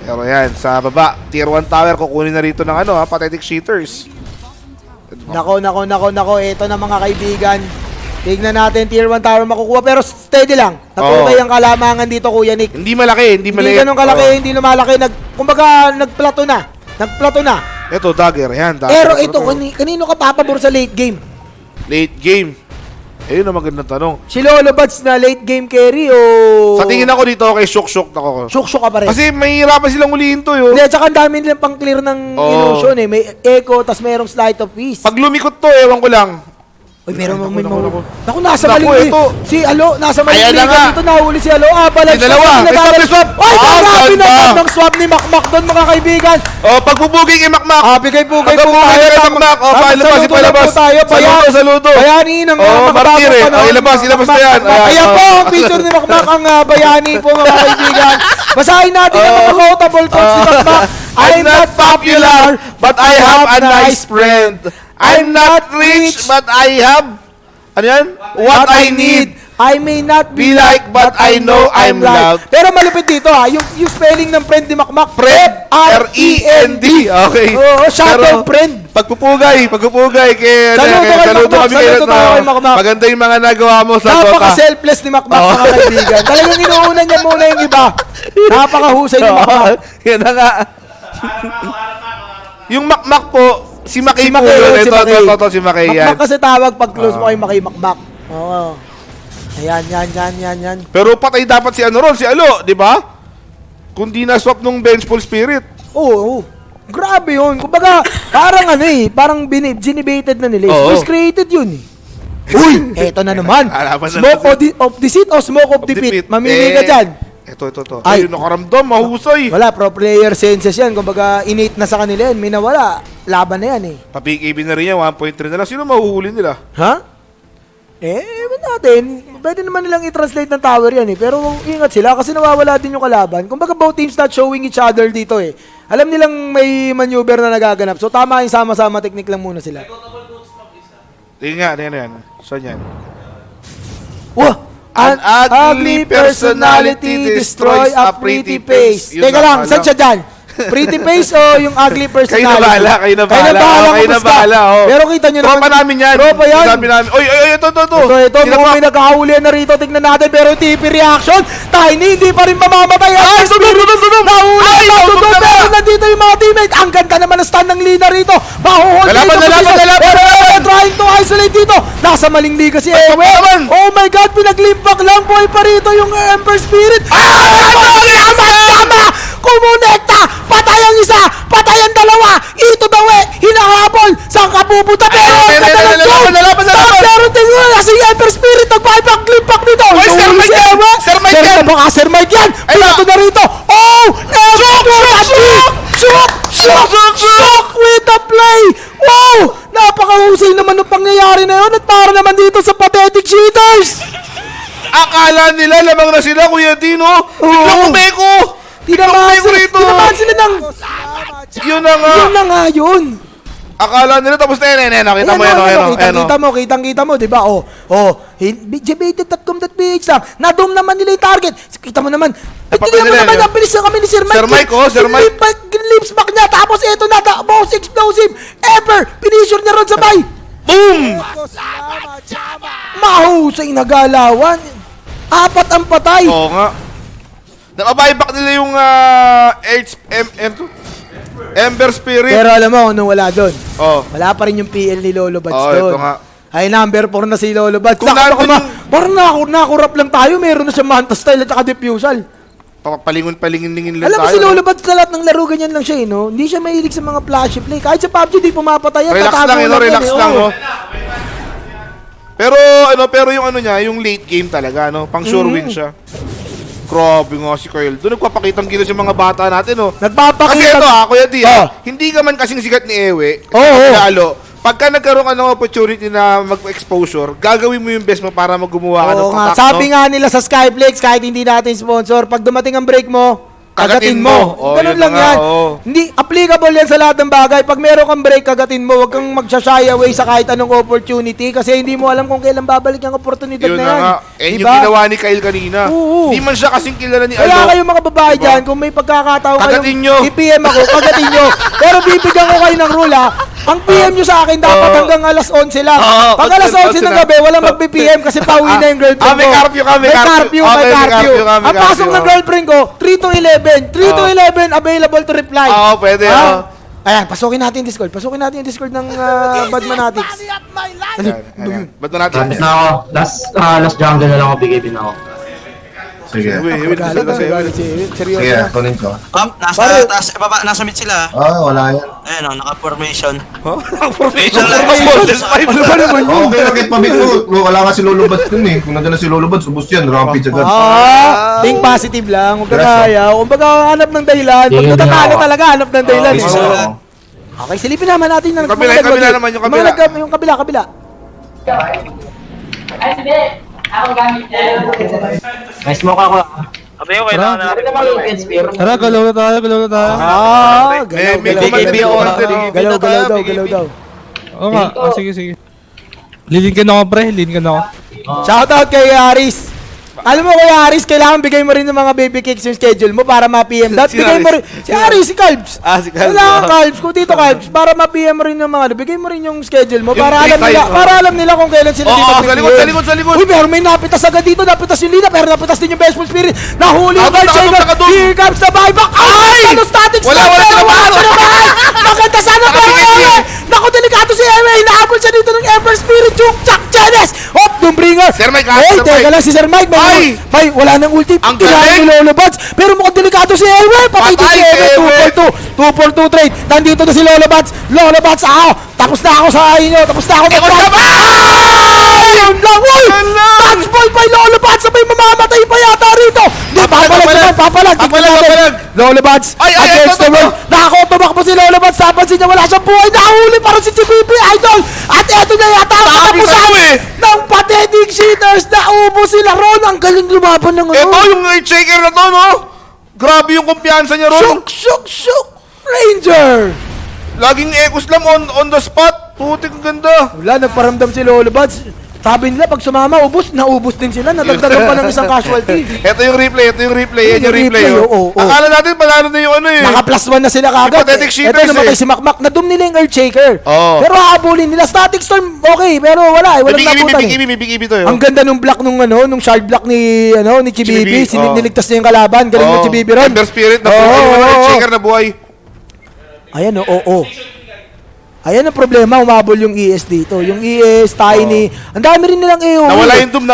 Pero yan, sa baba, tier 1 tower, kukunin na rito ng pathetic cheaters. Nako, ito na mga kaibigan. Tignan natin, tier 1 tower makukuha, pero steady lang. Natutay ang kalamangan dito, Kuya Nick. Hindi malaki, hindi Hindi ganun kalaki, hindi lumalaki. Kumbaga, nagplato na. Ito, dagger, yan. Pero ito, kanino ka papabor sa late game? Late game. Ayun ang magandang tanong. Si Lolo Buds na late game carry o... Sa tingin ako dito, okay, shook ako. Syuk-syuk ka pa rin. Kasi mahihirapan silang ulihin to, Hindi, at saka ang dami nilang pang-clear ng illusion eh. May echo, tas mayroong sleight of peace. Pag lumikot to, ewan ko lang. Uy, pero may naku. Naku, nasa Naku, maling ito. Si Alo, nasa maling Ayan na liga nga. dito. Nahuli si Alo. Balance. May dalawa. May swap. Ay, grabe ganda. naman ng swap ni Makmak doon, mga kaibigan. Pagbubugay kay Makmak. Bigay-bugay po Pagbubugay tayo. kay Makmak. Palabas. Saludo. Bayani ng Martir eh. Ilabas na yan. Ayan po ang picture ni Makmak, ang bayani po, mga kaibigan. Basahin natin ang mga quotable quotes ni Makmak. I'm not popular, but I have a nice friend. I'm not rich, but I have... Ano yan? What I need. I may not Be like, but I know I'm loved. Pero malupit dito yung spelling ng friend ni Makmak. Friend. R-E-N-D. Okay. Oo, shadow Pero, friend. Pagpupugay kay Saludo kay Makmak, saludo tayo kay Makmak. Maganda yung mga nagawa mo sa Dota. Napaka-selfless ni Makmak, mga kaibigan. Talagang inuuna niya muna yung iba. Napakahusay ni Makmak. Yan na nga. Yung Makmak po, Si Makay Si po Makay yun. yun, si Makay. Ito, si Makay yan. Makmak kasi tawag pag close mo kay Makay Makmak. Oo. Ayan, yan. Pero patay dapat si ano ron, si Alo, di ba? Kung di na-swap nung Vengeful Spirit. Oo. Grabe yun. Kumbaga, parang parang ginibated na nila. Oo. Was created yun eh. Uy, eto na naman. Alaban na Smoke natin. of the seat o smoke of the pit? Mamili ka dyan. Ito. Ay. Ay, nakaramdam, mahusay. Wala, pro player senses yan. Kumbaga, innate na sa kanila yan. May nawala. Laban na yan eh. Pa-PKB na rin yan, 1.3 na lang. Sino mahuhuli nila? Ha? Ewan natin. Pwede naman nilang i-translate ng tower yan eh. Pero ingat sila kasi nawawala din yung kalaban. Kumbaga, both teams not showing each other dito eh. Alam nilang may maneuver na nagaganap. So, tama yung sama-sama technique lang muna sila. Tingnan. Saan yan? Wah! An ugly personality destroys a pretty face. Yun Teka lang, lang, alam. saan siya dyan? Pretty face o yung ugly personality? Kayo na Kayo na bahala. bahala, Kayo na kamusta? bahala. Oh. Pero kita nyo naman. Tropa namin yan. Tropa yan. Sabi namin, oy, ito. Ito, mukhang may nagkakahulihan na rito. Tignan natin, pero yung TP reaction, Tiny, hindi pa rin mamamatay. Ay, sunod. Nahuli Ay, na, sunod sunod, na. pero nandito yung mga teammate. Ang ganda naman ng stun ng Lina rito. Mahuhuli Lalaban, ito lalaban, position. lalaban, Pero lalaban. trying to isolate dito. Nasa maling liga si Ewe. naman. Oh my God, pinag-leap back lang. Buhay pa rito yung Ember Spirit. Tama! Kumonekta! Patay ang isa! Patay ang dalawa! Ito daw hinahabol! Saan ka pupunta? Pero ang ganda ng zone! lalaban. Pero tingnan na si Ember Spirit nag-buyback clip back dito! Oy, Sir Nahuli Mike si yan! Ewe. Sir Mike yan! Baka Sir Mike yan! Ay, Pinato na rito! Oh! Shook with the play! Wow! Napakahusay naman ng pangyayari na yun at para naman dito sa pathetic cheaters! Akala nila lamang na sila, Kuya Dino. Biglang umeko. Tinamaan sila ng... Yun na nga. Yun na nga yun! Akala nila tapos na yan. Kita mo yan. Kita mo, di ba? Debated.com.ph lang. Nadom naman nila yung target. Kita mo naman. Tingnan mo nila naman, yun. ang bilis na kami ni Sir Mike. Sir Mike, Sir Mike. Lips back niya, tapos ito na, the most explosive ever. Finisher niya ron sabay. Boom! Mahusay na galawan. 4 ang patay. Oo nga. Nakabuyback nila yung Ember Spirit. Pero alam mo, nung wala doon, Oh. wala pa rin yung PL ni Lolo Buds Oo, doon. ito nga. Ay, number 4 na si Lolo Buds. Kung nandun yung- Parang nakurap lang tayo. Meron na siya Manta style at saka diffusal. Palingon-palingin-lingin lang Alam mo tayo. si Lolo Buds sa lahat ng laro ganyan lang siya, no? Hindi siya mahilig sa mga flashy play. Kahit sa PUBG, di pumapatay yan. Relax tatago lang, relax yan, lang, oo. oh. Pero yung ano niya, yung late game talaga, no? Pang sure win siya. Grabe nga si Kyle. Doon nagpapakitang gilas yung mga bata natin, no? Nagpapakita. Kasi ito Kuya D, Oh. hindi ka man kasing sigat ni Ewe, Oo. lalo, pagka nagkaroon ka ng opportunity na mag-exposure, gagawin mo yung best mo para gumawa ka ng Oo nga. patak, Sabi no? nga nila sa Skyflex, kahit hindi natin sponsor, pag dumating ang break mo, kagatin mo. Oh, Ganun yun lang na nga, yan. oh. Hindi, applicable yan sa lahat ng bagay. Pag meron kang break, kagatin mo. Huwag kang magsashy away sa kahit anong opportunity kasi hindi mo alam kung kailan babalik yung oportunidad Yun na na yan. nga. And Diba? yung ginawa ni Kyle kanina. Oo. Hindi man siya kasing kilala ni Kaya Alo. kayo mga babae Diba? dyan, kung may pagkakataon Kagatin nyo. i-PM ako, kagatin nyo. Pero bibigyan ko kayo ng rule ha. Ang PM nyo sa akin dapat hanggang alas 11 lang. Oo, Pag alas 11 ng gabi, walang magpi-PM kasi pauwi na yung girlfriend ko. may curfew ka, may curfew. May Okay, may curfew. curfew ka, may Ang pasok curfew, ng oh. girlfriend ko, 3 to 11. 3 to 11, available to reply. Oo, pwede, Ha? oh. Ayan, pasukin natin yung Discord. Pasukin natin yung Discord ng Badmanatics. Ba't na natin? Gamit na ako. Last jungle na lang ako, bigay din ako. Sige. Uy, Galit na, kasi. galit si Seryoso Sige, na. kunin ko. Nasa Pare- taas, baba, nasa mid sila. Wala yan. Ayun o, naka-formation. Formation lang. Ano ba naman yun? Okay, bakit pabit mo? Wala nga si Lolo Buds dun eh. Kung nandiyan na si Lolo Buds, ubos yan. Rampage agad. Think positive lang. Huwag ka Yes, kaya. Kumbaga, hanap ng dahilan. Pag Tingin natatalo din ako. talaga, hanap ng dahilan. Yes, eh. sir. Oo. Okay, silipin naman natin ng Kabila, mga kabila nagwagi. naman, yung Mga kabila. yung kabila. May smoke ako. Sabi ko, kailangan na Sabi naman yung Ed Spear. Tara, galaw na tayo. May Galaw commander yung order. galaw daw. Oo nga. Sige. Lilingkin ako, pre. Lilingkin ako. Shoutout kay Aris. Alam mo Kuya Aris, kailangan bigay mo rin ng mga baby cakes yung schedule mo para ma-PM that. Si Bigay mo Aris. rin. Si Aris, si Calbs. Si Calbs. Kailangan Calbs, kung dito Calbs, para ma-PM mo rin ng mga, bigay mo rin yung schedule mo Yung para alam free nila, time, para alam nila kung kailan sila Oo, dito sa likod, sa likod. Uy, pero may napitas agad dito, napitas yung Lina, pero napitas din yung Bestful Spirit. Nahuli yung Takot, Guard Shaker. takot, takot. Here comes the buyback. Ay! Ano static Wala, stun, wala pero tinamaan. tinamaan. Maganda sana pero Nakapikit wala. eh. Naku, Habol siya dito ng Emperor Spirit, yung Chuck Janes! Hop, Doombringer! Sir Mike, Hey, Sir teka Mike. lang si Sir Mike. Ay! Bay, wala nang ulti. Ang Tirahan galing! ni Lolo Buds. Pero mukhang delikado si Ewe. Patay din Patay si Ewe. si Ewe. 2-4-2 trade. Nandito na si Lolo Buds. Lolo Buds, tapos na ako sa inyo. Tapos na ako. Ayun lang, uy! Touch ball by Lolo Buds. Sabay mamamatay pa yata rito. Di, papalag. Papalag. Lolo Buds, Ay, against ito, the world. Nakakotumakbo si Lolo Buds. Napansin niya, wala siyang buhay. Nahuli para si GBB Idol. At eto na yata ang Sabi katapusan sa'yo eh. ng pathetic cheaters. Naubo sila ron. Ang galing lumaban ng ano. Ito yung Earthshaker na to, no? Grabe yung kumpiyansa niya ron. Shook! Ranger! Laging Ekos lang on the spot. Putik, ang ganda. Wala, nagparamdam si Lolo Buds. Sabi nila, pag sumama, naubos din sila. Nadagdagan pa ng isang casualty. Ito yung replay. Yan yung replay. Oo. Akala natin panalo na yung ano eh. Naka plus 1 na sila kagad. Pathetic cheaters Ito, namatay eh. si Makmak. Nadum nila yung Earthshaker. Oo. Pero hahabulin nila. Static Storm, okay. Pero wala eh. May Walang naputan eh. big EB to eh. Ang ganda nung block nung shard block ni Chibibi. Chibibi, Niligtas niya yung kalaban. Galing ng Chibibi ron. Ember Spirit na Oo, buhay. Yung oo. Earthshaker na buhay. Ayan oo. Ayan ang problema, umabol yung ES dito. Yung ES, Tiny. Ang dami rin nilang AOE. Nawala yung doom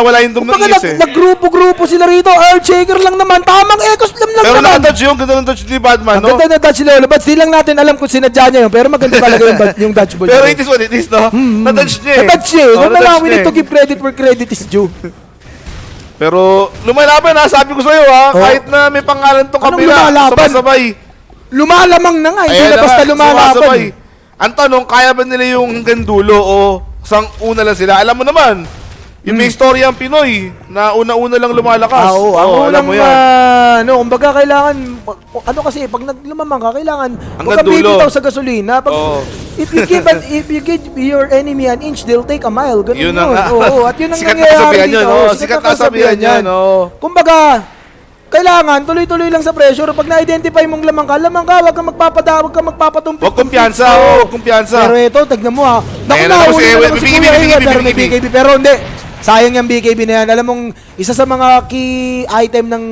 ng Kumbaga, ES eh. naggrupo-grupo sila rito. Earthshaker lang naman. Tamang Ecos lang Pero naman. nakatouch yung ganda ng touch ni Batman, no? Maganda na dodge si Lolo Buds. Di lang natin alam kung sinadya niya yun. Pero maganda talaga yung dodge ball. Pero it is what it is, no? Na-touch niya eh. Na-touch niya eh. Oo, Doon na lang, na-touch we niya need to eh. give credit where credit is due. Pero lumalaban ha, sabi ko sa'yo ha, Oo. kahit na may pangalan tong Anong kabila, lumalaban? sabay-sabay. Lumalamang na nga. Hindi Ayan na basta nga, lumalaban. sumasabay. Ang tanong, kaya ba nila yung hanggang dulo o sang una lang sila? Alam mo naman, yung may istorya ang Pinoy na una-una lang lumalakas. Oo, ang Oo, unang, alam mo yan. kumbaga kailangan, ano kasi, pag naglumamang ka, kailangan, Hanggang huwag kang dulo. bibitaw sa gasolina. Pag, Oo. if you give your enemy an inch, they'll take a mile. Ganun Yun yun. na nga. Oo, at yun ang Sikat na nangyayari kasabihan dito. yun, Oo, oo. Sikat na kasabihan yan, oo. Kumbaga, kailangan tuloy-tuloy lang sa pressure. Pag na-identify mong lamang ka, huwag kang magpapatumpik. Huwag kumpiyansa, huwag kumpiyansa. Pero ito, tignan mo ha. Ayan, alam mo si Ewe, naman BKB, Kuya Ewe, BKB, pero may BKB. BKB. Pero hindi. Sayang yung BKB na yan. Alam mong, isa sa mga key item ng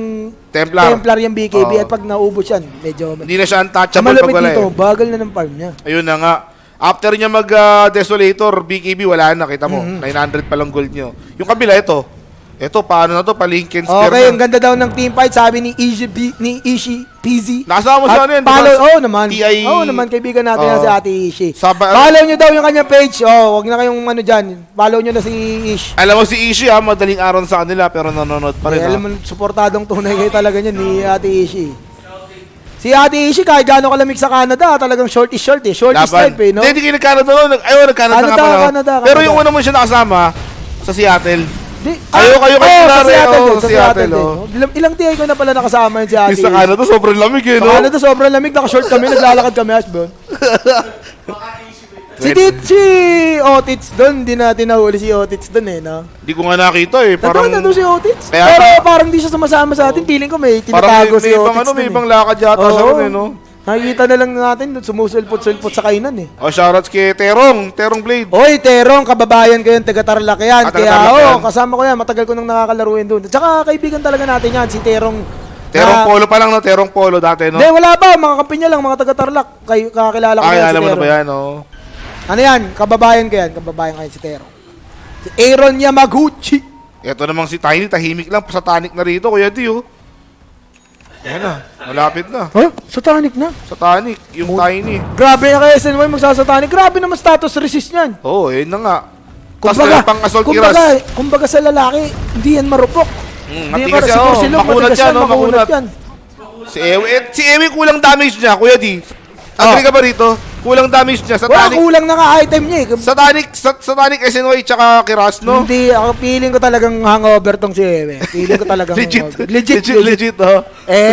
Templar. yung BKB. Oo. At pag naubos yan, medyo... Hindi na siya untouchable pag malapit wala dito, eh. bagal na ng farm niya. Ayun na nga. After niya mag-Desolator, BKB, wala na. Kita mo, Mm-hmm. 900 pa lang gold niyo. Yung kabila, ito. Ito, paano na to? Palinkin spear Okay, ang na. ganda daw ng team fight, sabi ni Ishi PZ. Nakasama mo siya ano yan, di ba? follow, naman. TI. Naman, kaibigan natin Oo. na si Ate Ishi. Saba- Follow nyo daw yung kanyang page. Wag na kayong ano dyan. Follow nyo na si Ish. Alam mo si Ishi ha, madaling araw sa kanila pero nanonood pa rin ha. Alam mo, suportadong tunay kayo talaga niyan ni Ate Ishi. Si Ate Ishi, kahit gaano kalamig sa Canada, talagang short is short eh. Short is life eh, no? Hindi kayo nag-Canada no? Ayaw, nag-Canada nga pala. Canada. Pero yung una mo siya nakasama sa Seattle. Kayo kayo sa kunwari, Seattle oo, din, sa sa Seattle, Seattle din. oo. Ilang TI ko na pala nakasama yun si Ate Yung sa Ishi. Canada, sobrang lamig eh, Sa no? Canada, sobrang lamig. Naka-short kami, naglalakad kami, Ashbon. Si Otits doon, hindi natin nahuli si Otits doon eh, no? Hindi ko nga nakita eh. Parang na doon si Otits. Kaya Pero pa- parang di siya sumasama sa atin. Feeling ko may Parang tinatago may si ibang Otits ano, may doon ibang eh. lakad yata siya Oo. ron eh, no? Nakikita na lang natin, sumusulpot-sulpot sa kainan eh. O, shoutouts kay Terong Blade. Oy, Terong, kababayan ko yan, taga-Tarlac yan. Ah, Kaya taga-Tarlac yan. kasama ko yan, matagal ko nang nakakalaruin doon. Tsaka kaibigan talaga natin yan, si Terong. Terong Polo pa lang, no? Terong Polo dati, no? Hindi, wala pa, mga kampi niya lang, mga taga-Tarlac. Kakilala ko Ay, yan si alam mo na Terong. ba yan, no? Ano yan? Kababayan ko yan. Kababayan ko yan si Terong. Si Aaron Yamaguchi. Ito namang si Tiny, tahimik lang, pasatanic na rito, Kuya Di, oh. Yan na, malapit na. Huh? Satanic na? Satanic, yung Tiny. Grabe na kaya SNY magsasatanic. Grabe naman status resist niyan. Oo, yun na nga. Tapos na pang assault kiras. Kumbaga sa lalaki, hindi yan marupok. Hindi matigas yan yan, oh. silog, Makunat matigas yan, oh, makunat makunat. yan. Si Ewi kulang damage niya, Kuya Di. Agree ka ba rito? Kulang damage niya. Wala, Satanic, kulang na nga item niya eh. Satanic SNY tsaka Kiras, no? Hindi, ako feeling ko talagang hangover tong si Ewe. Feeling ko talagang Legit. hangover. Legit, oh.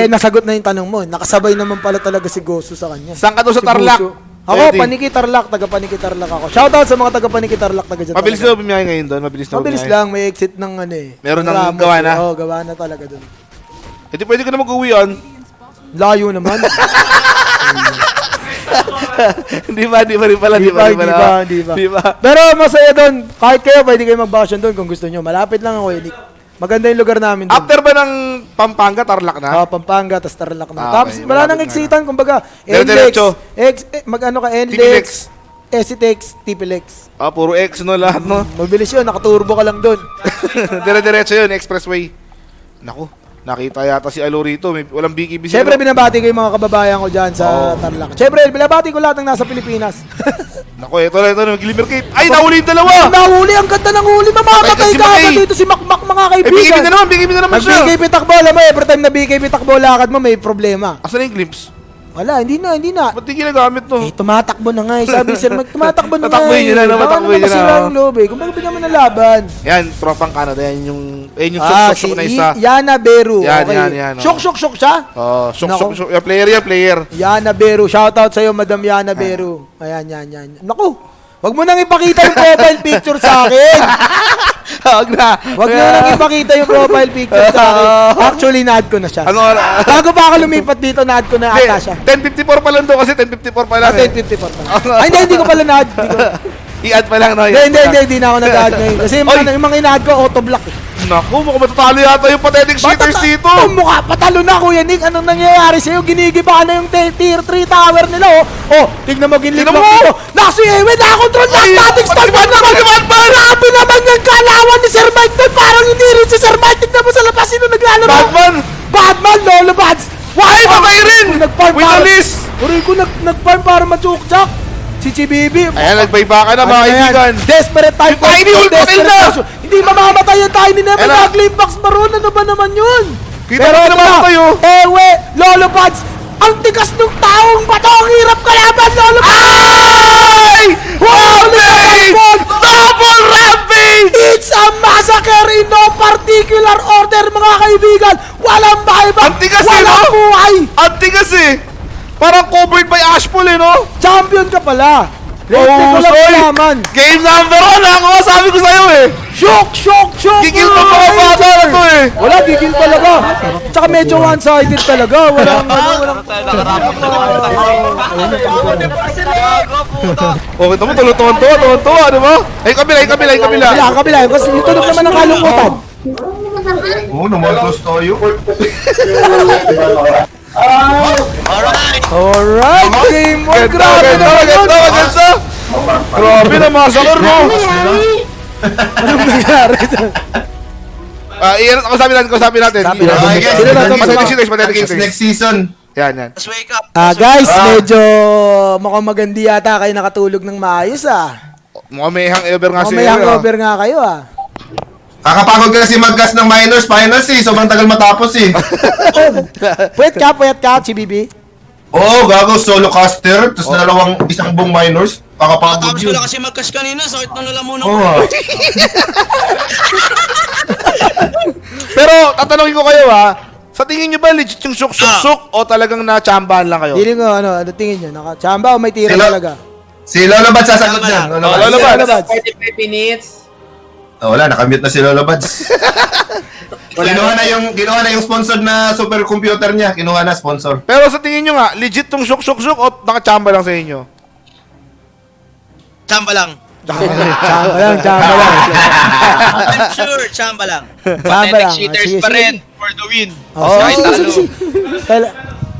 Nasagot na yung tanong mo. Nakasabay naman pala talaga si Gosu sa kanya. Saan ka doon sa Si Tarlac? Gosu. Ako, Kuya Di. Paniki Tarlac, taga Paniki Tarlac ako. Shoutout sa mga taga Paniki Tarlac, taga dyan. Mabilis talaga. na bumiyahe ngayon doon, mabilis na Mabilis bumiyahe. lang, may exit ng ano eh. Meron ng Ramos gawa eh. na? Oo, gawa na talaga dun. Eh di pwede ka na mag-uwi yun. Layo naman. Hindi ba rin pala. Di ba. Pero masaya doon. Kahit kayo, pwede kayo mag-vacation doon kung gusto nyo. Malapit lang ako, Unique. Maganda yung lugar namin doon. After ba ng Pampanga, Tarlac na? Pampanga, tas Tarlac na. Ah, Tapos okay. wala Malapit nang na. exitan, kumbaga, Diretso. mag-ano ka, TVX. NLEX, SCTX, TPLX. Ah, puro X no lahat no. Mabilis yun, nakaturbo ka lang doon. Dire-diretso yun, expressway. Naku, nakita yata si Alo rito. Walang BKB sila. Siyempre, binabati ko yung mga kababayan ko dyan sa Tarlac. Siyempre, binabati ko lahat ng nasa Pilipinas. Naku, ito, Glimmer Cape. Ay, nahuli yung dalawa! Nahuli, ang ganda ng huli. Mamamatay Ay, si ka Makay. agad dito si Makmak, mga Eh, kaibigan. BKB na naman siya. Nag-BKB takbo, alam mo, every time na BKB takbo lakad mo, may problema. Asan na yung glimpse? Wala, hindi na. Ba't di ginagamit to? Eh, tumatakbo na nga eh. Sabi ni Sir Mike, tumatakbo na nga Tatakbuhin niyo na, Baka tatakbuhin naman niyo na. masira yung loob eh. Kung bigyan mo ng laban. Yan, tropang Canada. Yan yung Si shock na isa. Yana Beru. Yan, okay. yan, oh. Shock siya? Oh, shock. Nako. Yung player. Yana Beru. Shoutout sa'yo, Madam Yana Beru. Ayan, yan. Naku, wag mo nang ipakita yung profile picture sa akin. Huwag na. Wag mo nang ipakita yung profile picture sa akin. Actually, na-add ko na siya. Ano? Bago pa ako lumipat dito, na-add ko na ata siya. 1054 pa lang doon kasi 1054 pa lang. 1054 pa. Ay, hindi ko pala na-add. I-add pa lang, no? Hindi na ako nag-add ngayon. Kasi yung mga ina-add ko, auto-block eh. Naku, mukhang matatalo yata yung pathetic cheaters dito. Oh, mukha, patalo na Kuya Nick. Anong nangyayari sa'yo? Ginigiba na yung tier 3 tower nila, oh. Oh, tignan mo, ginlig Tignan lang mo! dito. Nasi Ewe, nakakontrol na ang static stall pa naman. Grabe naman yung kalawan ni Sir Mike doon. Parang hindi rin si Sir Mike. Tignan mo sa labas, sino naglalaro? Batman, Lolo Bads. Ay, patay rin! Nag-farm para... Winalis! Uray ko, nag-farm para machukchak. Si Chibibi. Ayan, nagbayba ka na, mga kaibigan. Desperate time. Yung Tiny Hulk patay na! Hindi mamamatay yung Tiny Never. Ayan na. Nag-limbox maroon. Ano ba naman yun? Kita mo na naman tayo. Ewe, Lolo Pads. Ang tigas ng taong bato. Ang hirap kalaban, Lolo Pads. Ay! Rampage! Double rampage! It's a massacre in no particular order, mga kaibigan. Walang buyback. Ang tigas eh, Walang no? buhay. Ang tigas eh! Parang covered by Ashpool eh, no? Champion ka pala. Lately ko lang Soy! nalaman. Game number 1 ako, sabi ko sa'yo eh! Shock! Gigil pa mga bata na to eh! Wala, gigil talaga. Tsaka medyo one-sided talaga. Walang Okay, tamo, tuwan-tuwa, di ba? Ay, kabila. kabila. Kasi yung tunog naman ng kalungkutan. Oo, naman-close tayo. Alright, game 1. Grabe naman yun. Ganda! Grabe na, massacre mo! Anong nangyari? Iyan, kausapin natin. Sabi natin. Okay, guys. Sino na to? Pathetic cheaters. Next season. Yan. Let's wake up. Guys, medyo mukhang magandi yata kayo nakatulog ng maayos Mukhang may hangover nga Mukhang siya. may hangover nga kayo Kakapagod ka kasi mag-gas ng finals eh. Sobrang tagal matapos eh. Pwet ka, Chibibi. Oo, gago, solo caster. Tapos isang buong minors. Kakapagod Tapos ko yun. lang kasi mag-cash kanina. Sakit ng lalamunan Oo. ko. Pero, tatanungin ko kayo sa tingin nyo ba legit yung shook o talagang na-chambahan lang kayo? Dili ko, ano tingin nyo? Nakachamba o may tira Sila- talaga? Si Lolo Bads sasagot niyan. Lolo Bads. 45 minutes. Wala, nakamute na si Lolo Bads. Kinuha na yung sponsored na supercomputer niya. Kinuha na sponsor. Pero sa tingin nyo nga, legit tong shook o nakachamba lang sa inyo? Chamba lang. Chamba lang. I'm sure, chamba lang. Chamba lang. cheaters Sige, pa sige. rin for the win. Sige.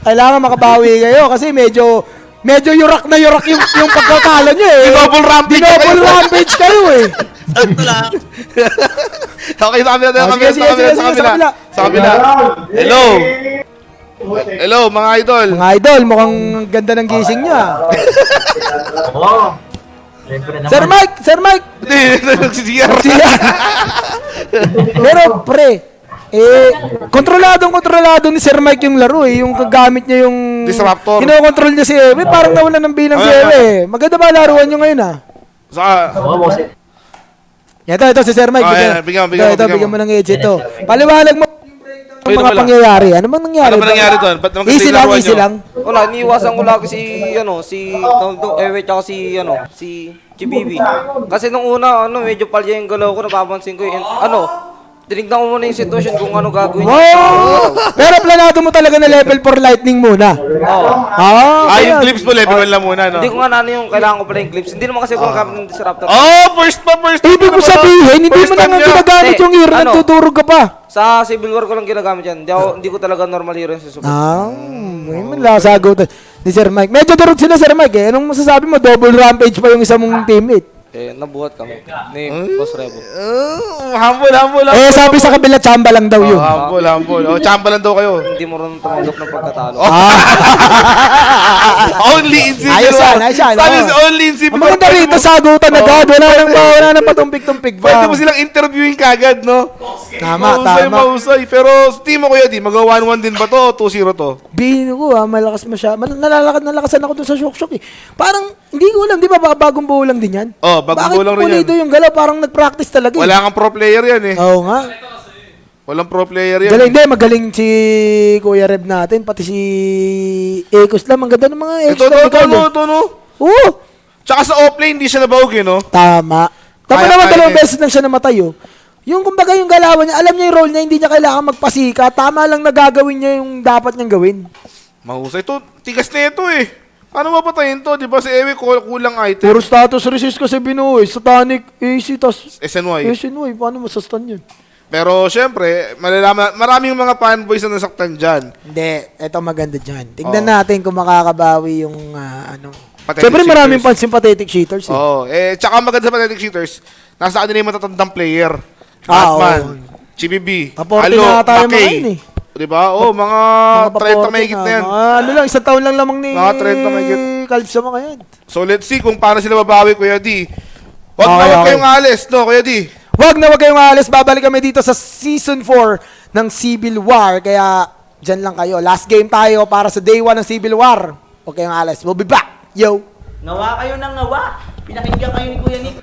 Kailangan makabawi kayo kasi medyo yurak na yurak yung pagkakala nyo eh. Double rampage Double rampage kayo eh. Sakto lang. Okay, sa kabila, Sige, sa kabila. Hello, mga idol. Mga idol, mukhang ganda ng gising nyo Oo. Siyempre naman. Sir Mike! Nagsisiyar. Pero pre, kontrolado ni Sir Mike yung laro eh. Yung kagamit niya yung... Disruptor. Kinokontrol niya si Ewe. Parang nawala ng bilang si Ewe eh. Maganda ba laruan nyo ngayon Oo, boss. Ito si Sir Mike. Bigyan mo ng edge ito. Paliwalag mo yung mga pangyayari. Ano bang nangyari? Ano ba nangyari doon? Ba't naman kasi laruan Easy nyo? lang. Wala, iniiwasan ko lagi si Ewe tsaka si Chibibi. Kasi nung una, medyo palya yung galaw ko, napapansin ko yung, tinignan ko muna yung sitwasyon kung ano gagawin niya. Wow! Pero planado mo talaga na level 4 lightning muna. Oo. Yung clips mo, level 1 lang muna, no? Hindi ko nga yung kailangan ko pala yung clips. Hindi naman kasi ako nagamit ng disruptor. First time Ibig mo sabihin, hindi mo na nga ginagamit yung hero, nagtuturog ka pa. Sa Civil War ko lang ginagamit yan. Hindi ko talaga normal hero yung susunod. May malasagot. Ni Sir Mike. Medyo durog sila, Sir Mike, eh. Anong masasabi mo? Double rampage pa yung isa mong teammate. Nabuhat kami ni Boss Revo. Humble. Eh, sabi sa kabila, chamba lang daw yun. Humble. Chamba lang daw kayo. Hindi mo rin tumanggap ng pagkatalo. Only in Civil Ayos War. yan, ayos yan, Sabi oo. sa only in Civil Ang War. maganda rito, sagutan agad. Wala nang patumpik-tumpik Pwede ba? mo silang interviewing kagad, no? Tama. Mahusay. Pero sa team mo, Kuya D, mag-1-1 din ba to o 2-0 to? Bino ko malakas masyado. Nalakasan ako dun sa shock eh. Parang, hindi ko alam, di ba bagong buo lang din yan? Oh, bagong buo lang rin yan. Bakit pulido yung galaw? Parang nag-practice talaga eh. Wala kang pro player yan eh. Oo nga. Walang pro player yan. Galing din, magaling si Kuya Reb natin, pati si Ekos lang. Ang ganda ng mga Ekos lang. Ito, no? Oo, Tsaka sa offlane, hindi siya nabawag eh, no? tama. Tama Kaya- naman, kaya dalawang din. beses lang siya namatay oh. Yung kumbaga yung galawan niya, alam niya yung role niya, hindi niya kailangan magpasika. Tama lang na gagawin niya yung dapat niyang gawin. Mahusay. Ito, tigas na ito eh. Paano mapatayin to? Di ba si Ewe kulang item? Puro status resist kasi binuo eh. Satanic, AC, tas SNY. SNY. Paano masastan yun? Pero syempre, malalaman, maraming mga fanboys na nasaktan dyan. Hindi, eto maganda dyan. Tignan natin kung makakabawi yung ano. Pathetic Siyempre maraming cheaters. sympathetic cheaters eh. Oo. Tsaka maganda sa pathetic cheaters, nasa kanila yung matatandang player. Ah, Batman, oo. Chibibi, Kaporte na tayo mga yun eh. Di ba? Oh, mga 30 mahigit na yan. Mga ano lang, isang taon lang lamang ni Mga 30 mahigit. Calves sa mga yan. So let's see kung paano sila babawi, Kuya D. Huwag Okay, na huwag okay. kayong alis, no, Kuya D? Wag na wag kayong alis. Babalik kami dito sa Season 4 ng Civil War. Kaya, dyan lang kayo. Last game tayo para sa Day 1 ng Civil War. Huwag kayong alis. We'll be back. Yo! Nawa kayo ng nawa. Pinakinggan kayo ni Kuya Nick.